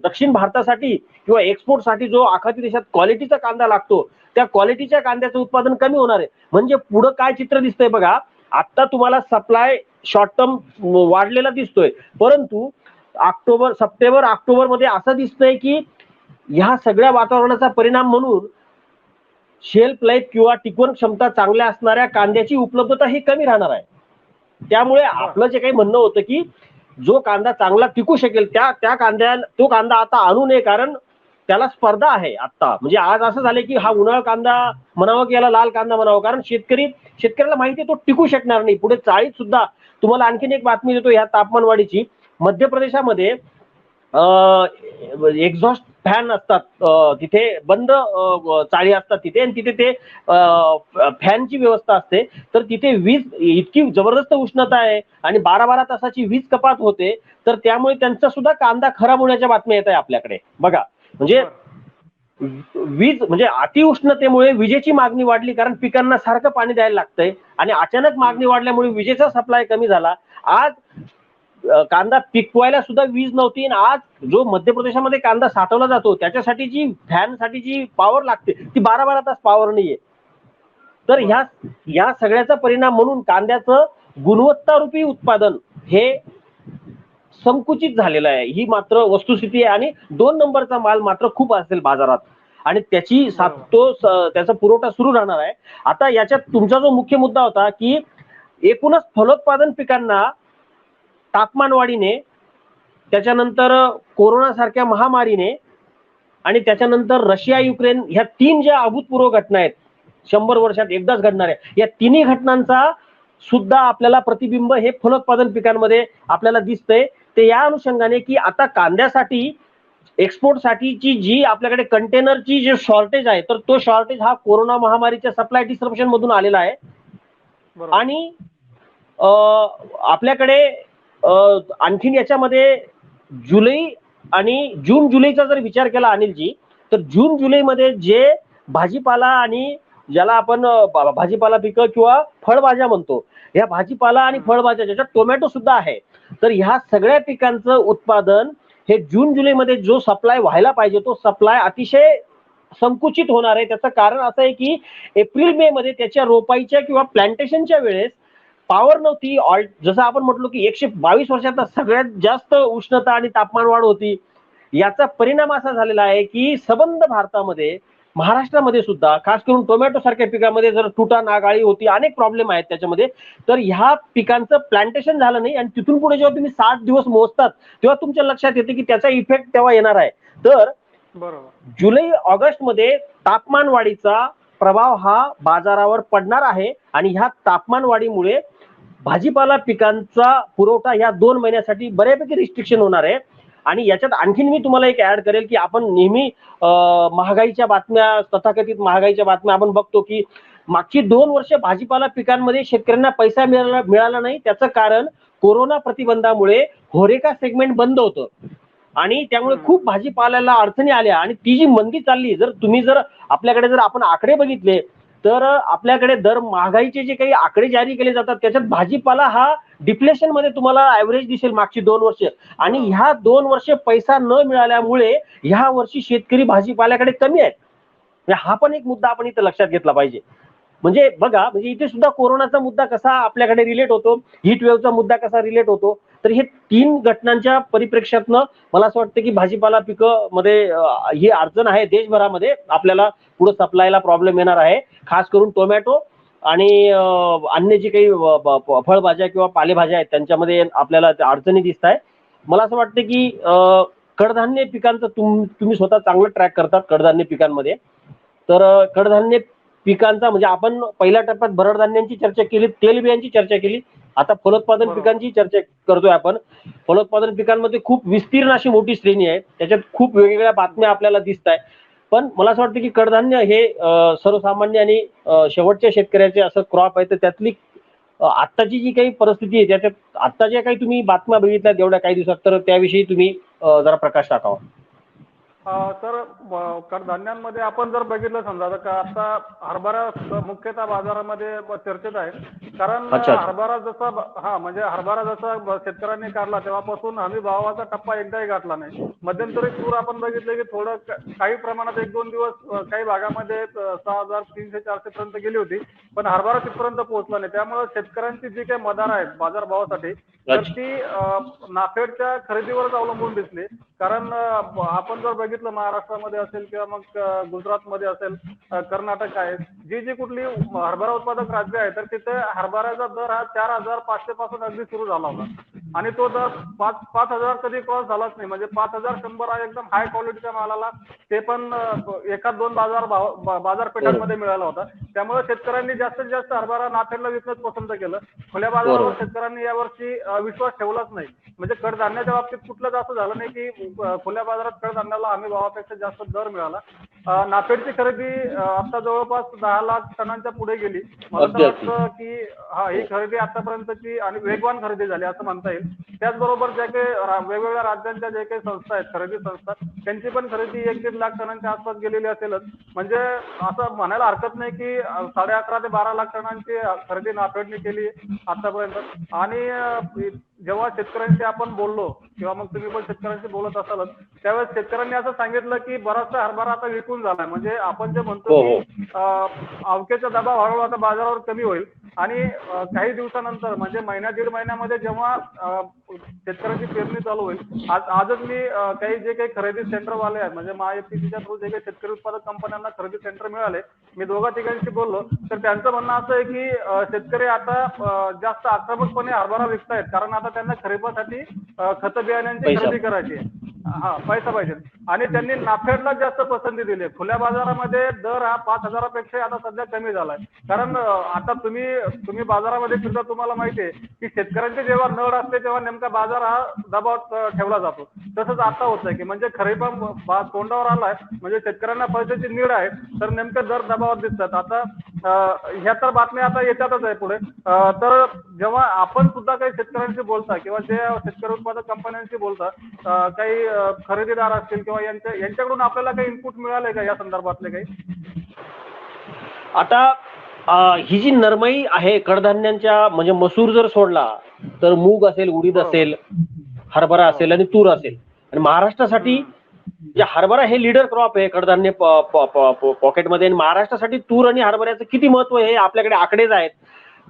B: दक्षिण भारतासाठी किंवा एक्सपोर्टसाठी जो आखाती देशात क्वालिटीचा कांदा लागतो, त्या क्वालिटीच्या कांद्याचं उत्पादन कमी होणार आहे. म्हणजे पुढं काय चित्र दिसतंय बघा, आता तुम्हाला सप्लाय शॉर्ट टर्म वाढलेला दिसतोय, परंतु सप्टेंबर ऑक्टोबर मध्ये असं दिसतंय की ह्या सगळ्या वातावरणाचा परिणाम म्हणून शेल्फ लाईफ किंवा टिकवण क्षमता चांगल्या असणाऱ्या कांद्याची उपलब्धता ही कमी राहणार आहे. त्यामुळे आपलं जे काही म्हणणं होतं की जो कांदा चांगला टिकू शकेल तो कांदा आता आणू नये, कारण त्याला स्पर्धा आहे आता. म्हणजे आज असं झालं की हा उन्हाळ कांदा म्हणावं की याला लाल कांदा म्हणावं, कारण शेतकऱ्याला माहिती आहे तो टिकू शकणार नाही पुढे चाळीत सुद्धा. तुम्हाला आणखीन एक बातमी देतो ह्या तापमानवाढीची. मध्य प्रदेशामध्ये एक्झॉस्ट फॅन असतात, तिथे बंद चाळी असतात तिथे, आणि तिथे ते फॅनची व्यवस्था असते. तर तिथे वीज इतकी जबरदस्त उष्णता आहे आणि 12-12 तासाची वीज कपात होते, तर त्यामुळे त्यांचा सुद्धा कांदा खराब होण्याच्या बातम्या येत आहे आपल्याकडे. बघा म्हणजे वीज म्हणजे अतिउष्णतेमुळे विजेची मागणी वाढली, कारण पिकांना सारखं पाणी द्यायला लागतंय, आणि अचानक मागणी वाढल्यामुळे विजेचा सप्लाय कमी झाला. आज कांदा पिकवायला सुद्धा वीज नव्हती, आणि आज जो मध्य प्रदेशामध्ये कांदा साठवला जातो त्याच्यासाठी जी फॅनसाठी जी पॉवर लागते ती 12-12 तास पॉवर नाहीये. तर ह्या सगळ्याचा परिणाम म्हणून कांद्याचं गुणवत्तारूपी उत्पादन हे संकुचित झालेलं आहे, ही मात्र वस्तुस्थिती आहे. आणि 2 नंबरचा माल मात्र खूप असेल बाजारात, आणि त्याचा पुरवठा सुरू राहणार आहे. आता याच्यात तुमचा जो मुख्य मुद्दा होता की एकूणच फलोत्पादन पिकांना तापमान वाढीने, त्याच्यानंतर कोरोना सारख्या महामारीने, आणि त्याच्यानंतर रशिया युक्रेन, ह्या 3 ज्या अभूतपूर्व घटना आहेत 100 वर्षात एकदाच घडणाऱ्या, या तिन्ही घटनांचा सुद्धा आपल्याला प्रतिबिंब हे फलोत्पादन पिकांमध्ये आपल्याला दिसतंय. ते या अनुषंगाने की आता कांद्यासाठी एक्सपोर्टसाठीची जी आपल्याकडे कंटेनरची जे शॉर्टेज आहे, तर तो शॉर्टेज हा कोरोना महामारीच्या सप्लाय डिस्ट्रप्शन मधून आलेला आहे. आणि आपल्याकडे आणखीन याच्यामध्ये जुलै आणि जून जुलैचा जर विचार केला अनिलजी, तर जून जुलैमध्ये जे भाजीपाला आणि ज्याला आपण भाजीपाला पिकं किंवा फळभाज्या म्हणतो, ह्या भाजीपाला आणि फळभाज्या ज्याच्यात टोमॅटो सुद्धा आहे, तर ह्या सगळ्या पिकांचं उत्पादन हे जून जुलैमध्ये जो सप्लाय व्हायला पाहिजे तो सप्लाय अतिशय संकुचित होणार आहे. त्याचं कारण असं आहे की एप्रिल मे मध्ये त्याच्या रोपाईच्या किंवा प्लांटेशनच्या वेळेस पॉवर नव्हती. जसं आपण म्हटलो की 122 वर्षात सगळ्यात जास्त उष्णता आणि तापमान वाढ होती. याचा परिणाम असा झालेला आहे की सबंध भारतामध्ये, महाराष्ट्रामध्ये सुद्धा खास करून टोमॅटो सारख्या पिकामध्ये जर तुटा नागाळी होती, अनेक प्रॉब्लेम आहेत त्याच्यामध्ये. तर ह्या पिकांचं प्लांटेशन झालं नाही, आणि तिथून पुढे जेव्हा तुम्ही 60 दिवस मोजतात तेव्हा तुमच्या लक्षात येते की त्याचा इफेक्ट तेव्हा येणार आहे. तर जुलै ऑगस्ट मध्ये तापमान वाढीचा प्रभाव हा बाजारावर पडणार आहे, आणि ह्या तापमान वाढीमुळे भाजीपाला पिकांचा पुरवठा ह्या 2 महिन्यासाठी बऱ्यापैकी रिस्ट्रिक्शन होणार आहे. आणि याच्यात आणखीन मी तुम्हाला एक ऍड करेल की आपण नेहमी महागाईच्या बातम्या, तथाकथित महागाईच्या बातम्या आपण बघतो की मागची 2 वर्ष भाजीपाला पिकांमध्ये शेतकऱ्यांना पैसा मिळाला नाही. त्याचं कारण कोरोना प्रतिबंधामुळे होरेका सेगमेंट बंद होतं, आणि त्यामुळे खूप भाजीपाल्याला अडचणी आल्या, आणि ती जी मंदी चालली, जर आपल्याकडे जर आपण आकडे बघितले तर आपल्याकडे दर महागाईचे जे काही आकडे जारी केले जातात त्याच्यात भाजीपाला हा डिफ्लेशन मध्ये तुम्हाला ऍव्हरेज दिसेल मागची 2 वर्ष. आणि ह्या 2 वर्ष पैसा न मिळाल्यामुळे ह्या वर्षी शेतकरी भाजीपाल्याकडे कमी आहेत. हा पण एक मुद्दा आपण इथं लक्षात घेतला पाहिजे. म्हणजे बघा, म्हणजे इथे सुद्धा कोरोनाचा मुद्दा कसा आपल्याकडे रिलेट होतो, हीट वेव्हचा मुद्दा कसा रिलेट होतो. तर हे 3 घटनांच्या परिप्रेक्ष्यातनं मला असं वाटतं की भाजीपाला पिकं मध्ये ही अडचण आहे देशभरामध्ये. आपल्याला पुढे सप्लायला प्रॉब्लेम येणार आहे, खास करून टोमॅटो आणि अन्य जी काही फळभाज्या किंवा पालेभाज्या आहेत त्यांच्यामध्ये आपल्याला अडचणी दिसत आहे. मला असं वाटतं की कडधान्य पिकांचं तुम्ही स्वतः चांगलं ट्रॅक करतात कडधान्य पिकांमध्ये. तर कडधान्य पिकांचा म्हणजे आपण पहिल्या टप्प्यात भरड धान्यांची चर्चा केली, तेलबियांची चर्चा केली, आता फलोत्पादन पिकांची चर्चा करतोय आपण. फलोत्पादन पिकांमध्ये खूप विस्तीर्ण अशी मोठी श्रेणी आहे, त्याच्यात खूप वेगवेगळ्या बातम्या आपल्याला दिसत आहे. पण मला असं वाटतं की कडधान्य हे सर्वसामान्य आणि शेवटच्या शेतकऱ्याचे असं क्रॉप आहे. तर त्यातली आत्ताची जी काही परिस्थिती आहे त्याच्यात आत्ता ज्या काही तुम्ही बातम्या बघितल्या एवढ्या काही दिवसात, तर त्याविषयी तुम्ही जरा प्रकाश टाकावा.
A: तर कडधान्यांमध्ये आपण जर बघितलं समजा तर आता हरभरा मुख्यतः बाजारामध्ये चर्चेत आहे. कारण हरभरा जसा म्हणजे हरभरा जसा शेतकऱ्यांनी काढला तेव्हापासून हमी भावाचा टप्पा एकदाही गाठला नाही. मध्यंतरी तूर आपण बघितलं की थोडं काही प्रमाणात 1-2 दिवस काही भागामध्ये 6,300-400 पर्यंत गेली होती, पण हरभरा तिथपर्यंत पोहोचला नाही. त्यामुळे शेतकऱ्यांची जी काही मदार आहेत बाजारभावासाठी तर ती नाफेडच्या खरेदीवरच अवलंबून दिसली. कारण आपण जर बघितलं महाराष्ट्रामध्ये असेल किंवा मग गुजरातमध्ये असेल, कर्नाटक आहे, जी कुठली हरभरा उत्पादक राज्य आहे, तर तिथे हरभऱ्याचा दर हा 4,500 पासून अगदी सुरू झाला होता आणि तो दर 5,000 कधी क्रॉस झालाच नाही. म्हणजे 5,100 हा एकदम हाय क्वालिटीच्या मालाला ते पण एखाद 2 बाजारपेठांमध्ये मिळाला होता. त्यामुळे शेतकऱ्यांनी जास्तीत जास्त हरभरा नाफेडला विकणंच पसंत केलं. खुल्या बाजारावर शेतकऱ्यांनी यावर्षी विश्वास ठेवलाच नाही. म्हणजे कडधान्याच्या बाबतीत कुठलंच असं झालं नाही की खुल्या बाजारात कडधान्याला हमी भावापेक्षा जास्त दर मिळाला. नाफेडची खरेदी आता जवळपास 10 लाख टनांच्या पुढे गेली. मला तर वाटतं की ही खरेदी आतापर्यंतची आणि वेगवान खरेदी झाली असं म्हणता येईल. त्याचबरोबर ज्या काही वेगवेगळ्या राज्यांच्या जे काही संस्था आहेत खरेदी संस्था त्यांची पण खरेदी 1-1.5 लाख टनांच्या आसपास गेलेली असेलच. म्हणजे असं म्हणायला हरकत नाही की 11.5 ते 12 लाख टनांची खरेदी नाफेडने केली आतापर्यंत. आणि जेव्हा शेतकऱ्यांशी आपण बोललो किंवा मग तुम्ही पण शेतकऱ्यांशी बोलत असालच त्यावेळेस शेतकऱ्यांनी असं सांगितलं की बराचसा हरभरा आता विकून झालाय. म्हणजे आपण जे म्हणतो की अवकेचा दबाव हळूहळू आता बाजारावर कमी होईल आणि काही दिवसानंतर म्हणजे महिना-दीड महिन्यामध्ये जेव्हा शेतकऱ्यांची पेरणी चालू होईल, आजच मी काही जे काही खरेदी सेंटरवाले आहेत म्हणजे महायुतीच्या थ्रू जे काही शेतकरी उत्पादक कंपन्यांना खरेदी सेंटर मिळाले, मी 2-3 बोललो तर त्यांचं म्हणणं असं आहे की शेतकरी आता जास्त आक्रमकपणे हरभरा विकतायत कारण आता त्यांना खरीपासाठी खत बियाण्यांची खरेदी करायची आहे. पैसा पाहिजे आणि त्यांनी नाफेडला जास्त पसंती दिली. खुल्या बाजारामध्ये दर हा 5,000 पेक्षा आता सध्या कमी झालाय. कारण आता तुम्ही बाजारामध्ये फिरता तुम्हाला माहिती आहे की शेतकऱ्यांची जेव्हा नड असते तेव्हा नेमका बाजार हा दबावात ठेवला जातो. तसंच आता होतंय की म्हणजे खरीपा तोंडावर आलाय म्हणजे शेतकऱ्यांना पैशाची नीड आहे तर नेमके दर दबावात दिसतात. आता ह्या तर बातम्या आता येतातच आहे पुढे. तर जेव्हा आपण सुद्धा काही शेतकऱ्यांशी बोलता किंवा जे शेतकरी उत्पादक कंपन्यांशी बोलता काही खरेदीदार असतील किंवा यांच्याकडून आपल्याला काही इनपुट मिळालंय का या संदर्भातले काही?
B: आता ही जी नरमाई आहे कडधान्यांच्या म्हणजे मसूर जर सोडला तर मूग असेल, उडीद असेल, हरभरा असेल आणि तूर असेल. आणि महाराष्ट्रासाठी हरभरा हे लीडर क्रॉप आहे कडधान्य पॉकेटमध्ये. आणि महाराष्ट्रासाठी तूर आणि हरभऱ्याचं किती महत्व आहे आपल्याकडे आकडेच आहेत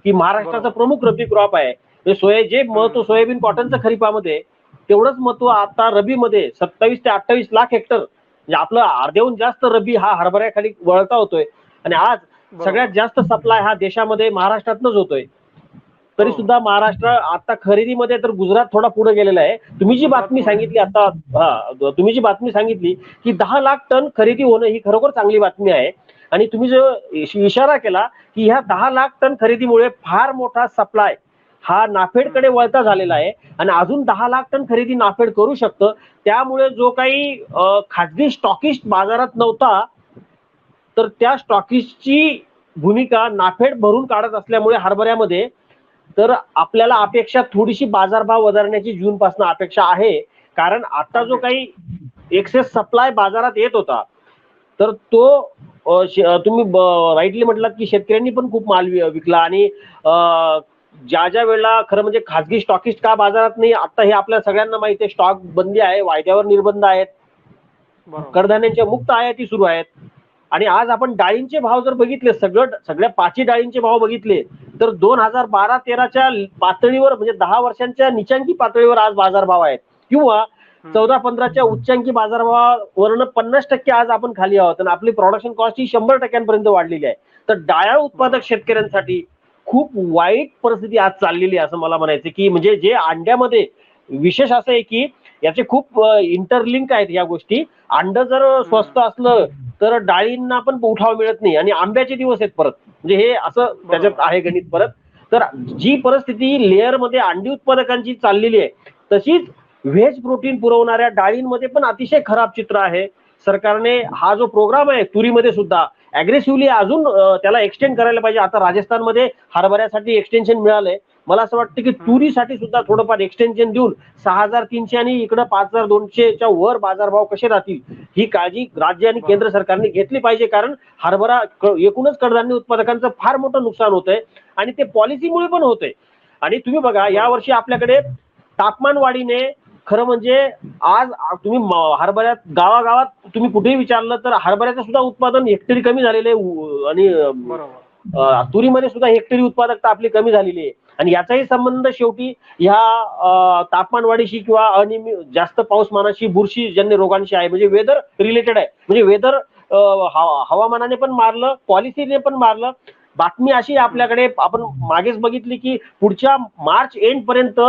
B: की महाराष्ट्राचा प्रमुख रब्बी क्रॉप आहे. जे महत्व सोयाबीन कॉटनचं खरीपामध्ये तेवढंच महत्व आता रबीमध्ये 27 ते 28 लाख हेक्टर म्हणजे आपलं अर्ध्याहून जास्त रब्बी हा हरभऱ्याखाली वळता होतोय. आणि आज सगळ्यात जास्त सप्लाय हा देशामध्ये महाराष्ट्रातनच होतोय. तरी सुद्धा महाराष्ट्र आता खरेदीमध्ये तर गुजरात थोडा पुढे गेलेला आहे. तुम्ही जी बातमी सांगितली आता तुम्ही जी बातमी सांगितली की 10 लाख टन खरेदी होणं ही खरोखर चांगली बातमी आहे. आणि तुम्ही जो इशारा केला की ह्या 10 लाख टन खरेदीमुळे फार मोठा सप्लाय हा नाफेडकडे वळता झालेला आहे आणि अजून 10 लाख टन खरेदी नाफेड करू शकतं. त्यामुळे जो काही खाजगी स्टॉकिस्ट बाजारात नव्हता तर त्या स्टॉकिस्टची भूमिका नाफेड भरून काढत असल्यामुळे हरभऱ्यामध्ये तर आपल्याला अपेक्षा थोडीशी बाजारभाव वधारण्याची जून पासून अपेक्षा आहे. कारण आता जो काही एक्सेस सप्लाय बाजारात येत होता तर तो तुम्ही राईटली म्हटलात की शेतकऱ्यांनी पण खूप माल विकला. आणि ज्या वेळेला खरं म्हणजे खाजगी स्टॉकिस्ट का बाजारात नाही आता हे आपल्या सगळ्यांना माहिती आहे. स्टॉक बंदी आहे, वायद्यावर निर्बंध आहेत, कडधान्यांच्या मुक्त आयाती सुरू आहेत आणि आज आपण डाळींचे भाव जर बघितले, सगळ्या पाची डाळींचे भाव बघितले तर 2012-13च्या पातळीवर म्हणजे 10 वर्षांच्या निचांकी पातळीवर आज बाजारभाव आहेत, किंवा 14-15च्या उच्चांकी बाजारभावावरनं 50% आज आपण खाली आहोत आणि आपली प्रोडक्शन कॉस्ट ही 100% वाढलेली आहे. तर डाळ उत्पादक शेतकऱ्यांसाठी खूप वाईट परिस्थिती आज चाललेली आहे असं मला म्हणायचं की म्हणजे जे अंड्यामध्ये विशेष असं आहे की याचे खूप इंटरलिंक आहेत या गोष्टी. अंड जर स्वस्त असलं तर डाळींना पण उठाव मिळत नाही आणि आंब्याचे दिवस आहेत परत, म्हणजे हे असं त्याच्यात आहे गणित परत. तर जी परिस्थिती लेअर मध्ये अंडी उत्पादकांची चाललेली आहे तशीच व्हेज प्रोटीन पुरवणाऱ्या डाळींमध्ये पण अतिशय खराब चित्र आहे. सरकारने हा जो प्रोग्राम आहे तुरीमध्ये सुद्धा अग्रेसिव्हली अजून त्याला एक्सटेंड करायला पाहिजे. आता राजस्थानमध्ये हरभऱ्यासाठी एक्सटेन्शन मिळालंय. मला असं वाटतं की तुरीसाठी सुद्धा थोडंफार एक्सटेन्शन देऊन 6,300 आणि इकडं 5,200च्या वर बाजारभाव कसे राहतील ही काळजी राज्य आणि केंद्र सरकारने घेतली पाहिजे. कारण हरभरा एकूणच कडधान्य उत्पादकांचं फार मोठं नुकसान होतंय आणि ते पॉलिसीमुळे पण होतंय. आणि तुम्ही बघा यावर्षी आपल्याकडे तापमान वाढीने खरं म्हणजे आज तुम्ही हरभऱ्यात गावागावात तुम्ही कुठेही विचारलं तर हरभऱ्याचं सुद्धा उत्पादन हेक्टरी कमी झालेलं आहे आणि तुरीमध्ये सुद्धा हेक्टरी उत्पादकता आपली कमी झालेली आहे. आणि याचाही संबंध शेवटी ह्या तापमानवाढीशी किंवा अनियमित जास्त पाऊसमानाशी बुरशीजन्य रोगांशी आहे. म्हणजे वेदर रिलेटेड आहे. म्हणजे वेदर हवामानाने पण मारलं, पॉलिसीने पण मारलं. बातमी अशी आपल्याकडे आपण मागेच बघितली की पुढच्या मार्च एंड पर्यंत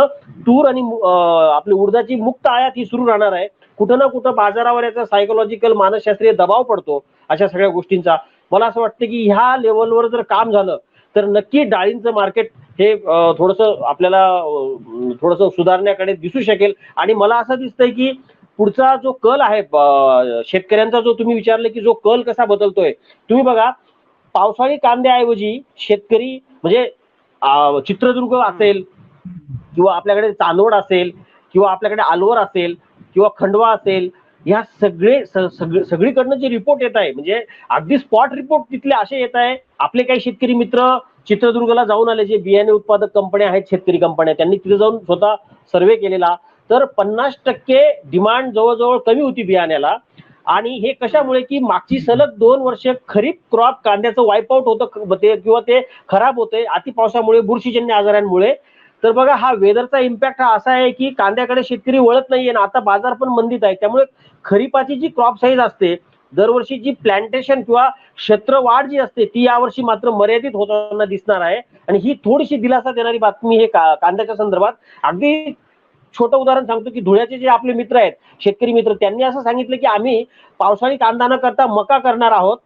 B: तूर आणि आपली उडदाची मुक्त आयात ही सुरू राहणार आहे. कुठं ना कुठं बाजारावर याचा सायकोलॉजिकल मानसशास्त्रीय दबाव पडतो अशा सगळ्या गोष्टींचा. मला असं वाटतं की ह्या लेवलवर जर काम झालं तर नक्की डाळींचं मार्केट हे थोडंसं आपल्याला थोडंसं सुधारण्याकडे दिसू शकेल. आणि मला असं दिसतंय की पुढचा जो कल आहे शेतकऱ्यांचा, जो तुम्ही विचारले की जो कल कसा बदलतोय, तुम्ही बघा पावसाळी कांद्याऐवजी शेतकरी म्हणजे चित्रदुर्ग असेल किंवा आपल्याकडे चांदवड असेल किंवा आपल्याकडे अलवर असेल किंवा खंडवा असेल, ह्या सगळीकडनं जे रिपोर्ट येत आहे म्हणजे अगदी स्पॉट रिपोर्ट तिथले असे येत आहे. आपले काही शेतकरी मित्र चित्रदुर्गला जाऊन आले, जे बियाणे उत्पादक कंपन्या आहेत, शेतकरी कंपन्या, त्यांनी तिथे जाऊन स्वतः सर्वे केलेला. तर 50% डिमांड जवळजवळ कमी होती बियाण्याला. आणि हे कशामुळे की मागची सलग 2 वर्ष खरीप क्रॉप कांद्याचं वाईप आउट होतं किंवा ते खराब होते अति पावसामुळे, बुरशीजन्य आजारांमुळे. तर बघा हा वेदरचा इम्पॅक्ट हा असा आहे की कांद्याकडे शेतकरी वळत नाहीये आणि आता बाजार पण मंदीत आहे. त्यामुळे खरीपाची जी क्रॉप साईज असते दरवर्षी, जी प्लांटेशन किंवा क्षेत्र वाढ जी असते ती यावर्षी मात्र मर्यादित होताना दिसणार आहे. आणि ही थोडीशी दिलासा देणारी बातमी हे कांद्याच्या संदर्भात. अगदी छोटं उदाहरण सांगतो की धुळ्याचे जे आपले मित्र आहेत, शेतकरी मित्र, त्यांनी असं सांगितलं की आम्ही पावसाळी कांदा न करता मका करणार आहोत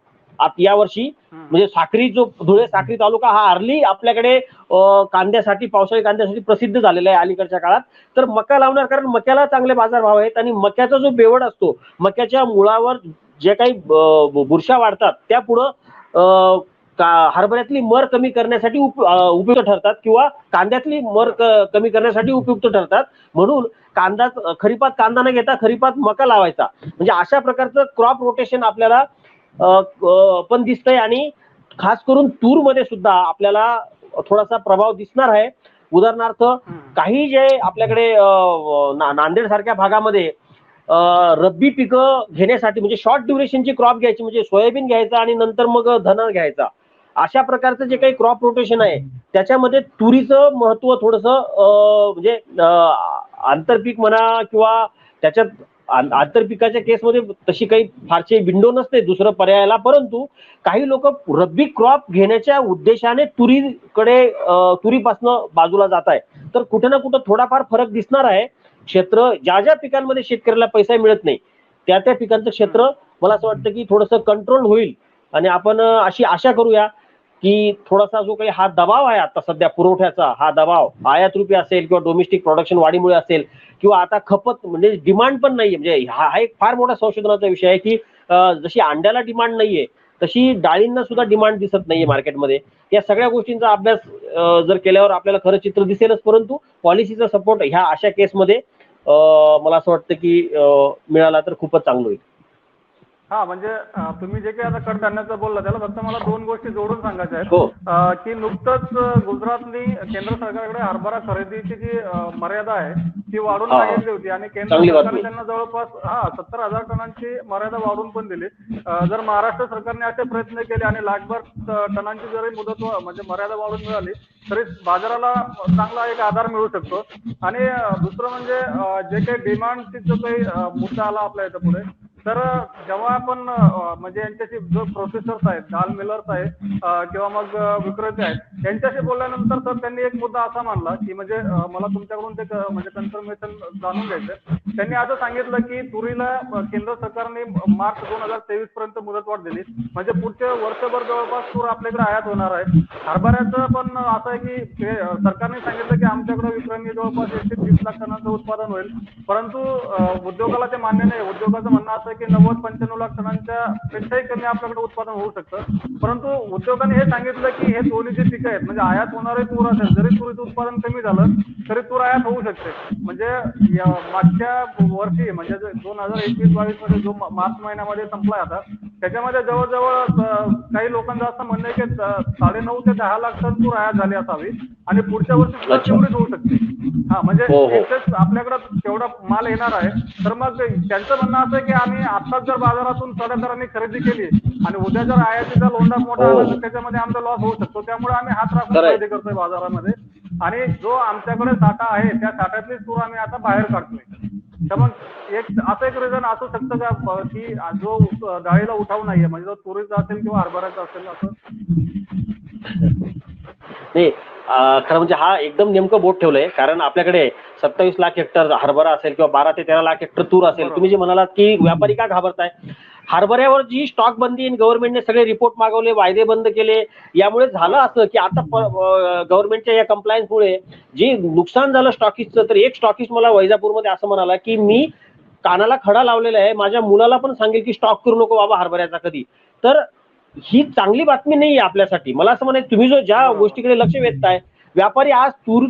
B: यावर्षी. म्हणजे साक्री, जो धुळे साक्री तालुका हा अर्ली आपल्याकडे कांद्यासाठी, पावसाळी कांद्यासाठी प्रसिद्ध झालेला आहे अलीकडच्या काळात. तर मका लावणार, कारण मक्याला चांगले बाजारभाव आहेत. आणि मक्याचा जो बेवड असतो, मक्याच्या मुळावर जे काही बुरशा वाढतात त्या पुढं हरभऱ्यातली मर कमी करण्यासाठी उपयुक्त ठरतात किंवा कांद्यातली मर कमी करण्यासाठी उपयुक्त ठरतात. म्हणून कांदा खरीपात कांदा न घेता खरीपात मका लावायचा. म्हणजे अशा प्रकारचं क्रॉप रोटेशन आपल्याला पण दिसतंय. आणि खास करून तूर मध्ये सुद्धा आपल्याला थोडासा प्रभाव दिसणार आहे. उदाहरणार्थ काही जे आपल्याकडे नांदेड सारख्या भागामध्ये रब्बी पिकं घेण्यासाठी म्हणजे शॉर्ट ड्युरेशनची क्रॉप घ्यायची, म्हणजे सोयाबीन घ्यायचा आणि नंतर मग धना घ्यायचा, अशा प्रकारचं जे काही क्रॉप रोटेशन आहे त्याच्यामध्ये तुरीचं महत्व थोडंसं म्हणजे आंतरपीक म्हणा किंवा त्याच्यात आंतरपिकाच्या केसमध्ये तशी काही फारशी विंडो नसते दुसरं पर्यायाला. परंतु काही लोक रब्बी क्रॉप घेण्याच्या उद्देशाने तुरीपासनं बाजूला जात आहे. तर कुठे ना कुठं थोडाफार फरक दिसणार आहे. क्षेत्र ज्या ज्या पिकांमध्ये शेतकऱ्याला पैसा मिळत नाही त्या त्या पिकांचं क्षेत्र मला असं वाटतं की थोडंसं कंट्रोल होईल. आणि आपण अशी आशा करूया की थोडासा जो काही हा दबाव आहे आता सध्या पुरवठ्याचा, हा दबाव आयात रूपी असेल किंवा डोमेस्टिक प्रोडक्शन वाढीमुळे असेल किंवा आता खपत म्हणजे डिमांड पण नाहीये. म्हणजे हा एक फार मोठा संशोधनाचा विषय आहे की जशी अंड्याला डिमांड नाहीये तशी डाळींना सुद्धा डिमांड दिसत नाहीये मार्केटमध्ये. या सगळ्या गोष्टींचा अभ्यास जर केल्यावर आपल्याला खरं चित्र दिसेलच. परंतु पॉलिसीचा सपोर्ट ह्या अशा केसमध्ये मला असं वाटतं की मिळाला तर खूपच चांगलं होईल.
A: हा म्हणजे तुम्ही जे काही आता कडधान्याचं बोलला त्याला फक्त मला दोन गोष्टी जोडून सांगायच्या
B: हो.
A: आहेत की नुकतंच गुजरातनी केंद्र सरकारकडे हरभरा खरेदीची जी मर्यादा आहे ती वाढवून
B: हा,
A: मागितली होती आणि केंद्र
B: चांगली बातमी.
A: सरकारने त्यांना जवळपास 70,000 टनांची मर्यादा वाढवून पण दिली. जर महाराष्ट्र सरकारने असे प्रयत्न केले आणि लाखभर टनांची जरी मुदत म्हणजे मर्यादा वाढवून मिळाली तरी बाजाराला चांगला एक आधार मिळू शकतो. आणि दुसरं म्हणजे जे काही डिमांडची जो काही मुद्दा आला आपल्या इथं पुढे तर जेव्हा आपण म्हणजे यांच्याशी जो प्रोसेसर्स आहेत दाल मिलर्स आहेत किंवा मग विक्रेते आहेत यांच्याशी बोलल्यानंतर तर त्यांनी एक मुद्दा असा मांडला की म्हणजे मला तुमच्याकडून ते म्हणजे कन्फर्मेशन जाणून घ्यायचं. त्यांनी असं सांगितलं की तुरीला केंद्र सरकारने मार्च 2023 पर्यंत मुदतवाढ दिली म्हणजे पुढच्या वर्षभर जवळपास तूर आपल्याकडे आयात होणार आहे. हरभऱ्याचं पण असं आहे की सरकारने सांगितलं की आमच्याकडे विक्रमी जवळपास 130 लाख टनांचं उत्पादन होईल परंतु उद्योगाला ते मान्य नाही. उद्योगाचं म्हणणं असं की 90-95 लाख टनांच्या पेक्षाही कमी आपल्याकडे उत्पादन होऊ शकतं. परंतु उद्योगाने हे सांगितलं की हे दोन्ही जे पिकं आहेत म्हणजे आयात होणारे तूर असेल जरी तुरीचं उत्पादन कमी झालं तरी तूर आयात होऊ शकते. म्हणजे मागच्या वर्षी म्हणजे 2021-22 मध्ये जो मार्च महिन्यामध्ये संपलाय आता त्याच्यामध्ये जवळजवळ काही लोकांचं असं म्हणणं आहे की 9.5 ते 10 लाख टन तूर आयात झाली असावी आणि पुढच्या वर्षी सुद्धा तेवढीच होऊ शकते. हा म्हणजे एकच आपल्याकडे तेवढा माल येणार आहे तर मग त्यांचं म्हणणं असं आहे की आम्ही आत्ताच जर बाजारातून चढ्या दराने खरेदी केली आणि उद्या जर आयातीचा लोंढा मोठा आला तर त्याच्यामध्ये आमचा लॉस होऊ शकतो. त्यामुळे आम्ही हात राखून खरेदी करतोय बाजारामध्ये आणि जो आमच्याकडे साठा आहे त्या साठ्यातली तूर आम्ही आता बाहेर काढतोय. तर मग एक असं एक रिझन असू शकतं का की जो डाळीला उठाव नाहीये म्हणजे जो तुरीचा असेल किंवा हरभऱ्याचा असेल असं
B: नाही खरं म्हणजे हा एकदम नेमकं बोट ठेवलंय कारण आपल्याकडे 27 लाख हेक्टर हरभरा असेल किंवा 12 ते 13 लाख हेक्टर तूर असेल. तुम्ही जे म्हणालात की व्यापारी का घाबरताय हरभऱ्यावर जी स्टॉक बंदी गव्हर्नमेंटने सगळे रिपोर्ट मागवले वायदे बंद केले यामुळे झालं असं की आता गव्हर्नमेंटच्या या कंप्लायन्समुळे जे नुकसान झालं स्टॉकिस्टचं तर एक स्टॉकिस्ट मला वैजापूरमध्ये असं म्हणाला की मी कानाला खडा लावलेला आहे माझ्या मुलाला पण सांगेल की स्टॉक करू नको बाबा हरभऱ्याचा कधी. तर ही चांगली बातमी नाही आहे आपल्यासाठी. मला असं म्हणायचं तुम्ही जो ज्या गोष्टीकडे लक्ष वेधताय व्यापारी आज तूर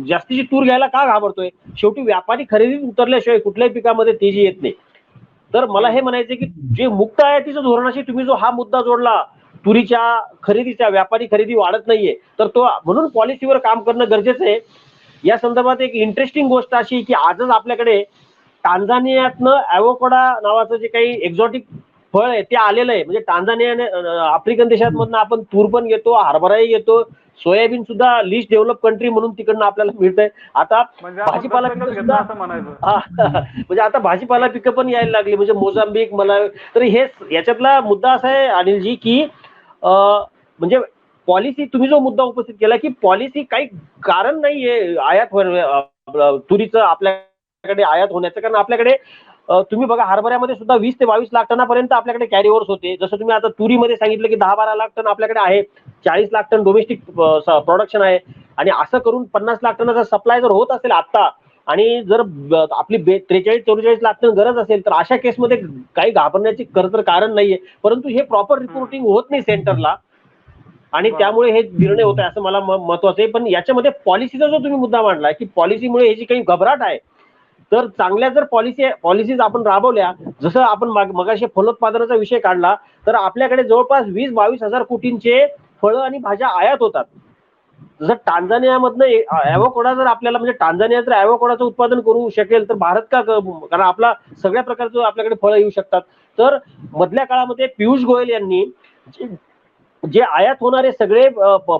B: जास्तीची तूर घ्यायला का घाबरतोय शेवटी व्यापारी खरेदीत उतरल्याशिवाय कुठल्याही पिकामध्ये तेजी येत नाही. तर मला हे म्हणायचं की जे मुक्त आयातीचं धोरणाशी तुम्ही जो हा मुद्दा जोडला तुरीच्या खरेदीच्या व्यापारी खरेदी वाढत नाहीये तर तो म्हणून पॉलिसीवर काम करणं गरजेचं आहे. या संदर्भात एक इंटरेस्टिंग गोष्ट अशी की आजच आपल्याकडे टांझानियातनं ॲव्होकाडो नावाचं जे काही एक्झॉटिक फळ आहे ते आलेलं आहे. म्हणजे टांझानियाने आफ्रिकन देशांमधनं आपण तूर पण घेतो हरभराही घेतो सोयाबीन सुद्धा लिस्ट डेव्हलप कंट्री म्हणून तिकडनं आपल्याला मिळतंय. आता भाजीपाला पिकं सुद्धा म्हणजे आता भाजीपाला पिकं पण यायला लागली म्हणजे मोझांबिक मला. तर हे याच्यातला मुद्दा असा आहे अनिलजी की म्हणजे पॉलिसी तुम्ही जो मुद्दा उपस्थित केला की पॉलिसी काही कारण नाहीये आयात तुरीचं आपल्याकडे आयात होण्याचं कारण आपल्याकडे तुम्ही बघा हरभऱ्यामध्ये सुद्धा 20 ते 22 लाख टनापर्यंत आपल्याकडे कॅरीओव्हर्स होते. जसं तुम्ही आता तुरीमध्ये सांगितलं की 10-12 लाख टन आपल्याकडे आहे 40 लाख टन डोमेस्टिक प्रोडक्शन आहे आणि असं करून 50 लाख टनाचा सप्लाय जर होत असेल आता आणि जर आपली 43-44 लाख टन गरज असेल तर अशा केसमध्ये काही घाबरण्याची खरं तर कारण नाहीये. परंतु हे प्रॉपर रिपोर्टिंग होत नाही सेंटरला आणि त्यामुळे हे निर्णय होत आहे असं मला महत्वाचं आहे. पण याच्यामध्ये पॉलिसीचा जो तुम्ही मुद्दा मांडला की पॉलिसीमुळे ह्याची काही घबराट आहे तर चांगल्या जर पॉलिसीज आपण राबवल्या जसं आपण मगाशी फलोत्पादनाचा विषय काढला तर आपल्याकडे जवळपास 20-22 हजार कोटींचे फळं आणि भाज्या आयात होतात. जसं टांझानियामधनं ॲव्होकाडो जर आपल्याला म्हणजे टांझानिया जर ॲव्होकाडोचं उत्पादन करू शकेल तर भारत का कारण आपला सगळ्या प्रकारचं आपल्याकडे फळं येऊ शकतात. तर मधल्या काळामध्ये पियुष गोयल यांनी जे आयात होणारे सगळे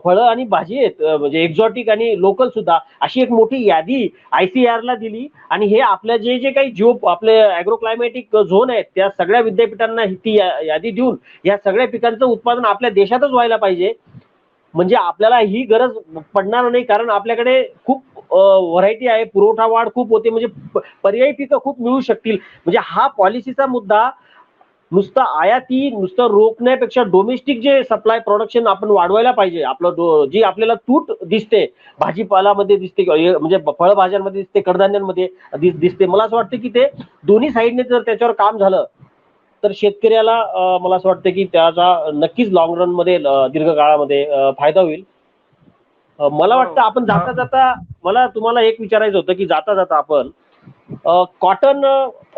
B: फळं आणि भाजी आहेत म्हणजे एक्झॉटिक आणि लोकल सुद्धा अशी एक मोठी यादी ICAR ला दिली आणि हे आपल्या जे जे काही आपले अॅग्रो क्लायमॅटिक झोन आहेत त्या सगळ्या विद्यापीठांना ती यादी देऊन या सगळ्या पिकांचं उत्पादन आपल्या देशातच व्हायला पाहिजे. म्हणजे आपल्याला ही गरज पडणार नाही कारण आपल्याकडे खूप व्हरायटी आहे पुरवठा वाढ खूप होते म्हणजे पर्यायी पिकं खूप मिळू शकतील. म्हणजे हा पॉलिसीचा मुद्दा नुसतं आयाती नुसतं रोखण्यापेक्षा डोमेस्टिक जे सप्लाय प्रोडक्शन आपण वाढवायला पाहिजे. आपलं जी आपल्याला तूट दिसते भाजीपालामध्ये दिसते म्हणजे फळभाज्यांमध्ये दिसते कडधान्यांमध्ये दिसते. मला असं वाटतं की ते दोन्ही साईडने जर त्याच्यावर काम झालं तर शेतकऱ्याला मला असं वाटतं की त्याचा नक्कीच लॉंग रन मध्ये दीर्घ काळामध्ये फायदा होईल. मला वाटतं आपण जाता जाता मला तुम्हाला एक विचारायचं होतं की जाता जाता आपण कॉटन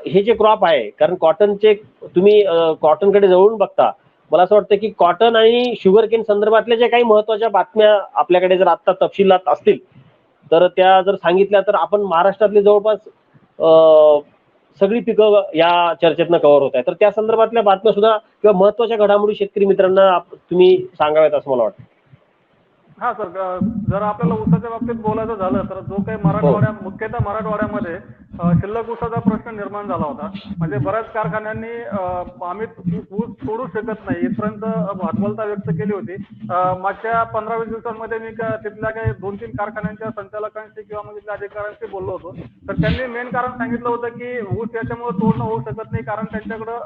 B: हे जे क्रॉप आहे, कारण कॉटनचे तुम्ही कॉटनकडे जवळून बघता, मला असं वाटतं की कॉटन आणि शुगर केन संदर्भातल्या ज्या काही महत्वाच्या बातम्या आपल्याकडे जर आता तपशिलात असतील तर त्या जर सांगितल्या तर आपण महाराष्ट्रातली जवळपास सगळी पिकं या चर्चेतनं कव्हर होत आहे. तर त्या संदर्भातल्या बातम्या सुद्धा किंवा महत्वाच्या घडामोडी शेतकरी मित्रांना तुम्ही सांगाव्यात असं मला वाटतं.
A: हा सर, जर आपल्याला ऊसाच्या बाबतीत बोलायचं झालं तर जो काही मुख्यतः मराठवाड्यामध्ये शिल्लक ऊसाचा प्रश्न निर्माण झाला होता. म्हणजे बऱ्याच कारखान्यांनी आम्ही ऊस सोडू शकत नाही इथपर्यंत हतबलता व्यक्त केली होती. मागच्या 15-20 दिवसांमध्ये मी तिथल्या काही 2-3 कारखान्यांच्या संचालकांशी किंवा मग तिथल्या अधिकाऱ्यांशी बोललो होतो. तर त्यांनी मेन कारण सांगितलं होतं की ऊस याच्यामुळे तोडणं होऊ शकत नाही, कारण त्यांच्याकडं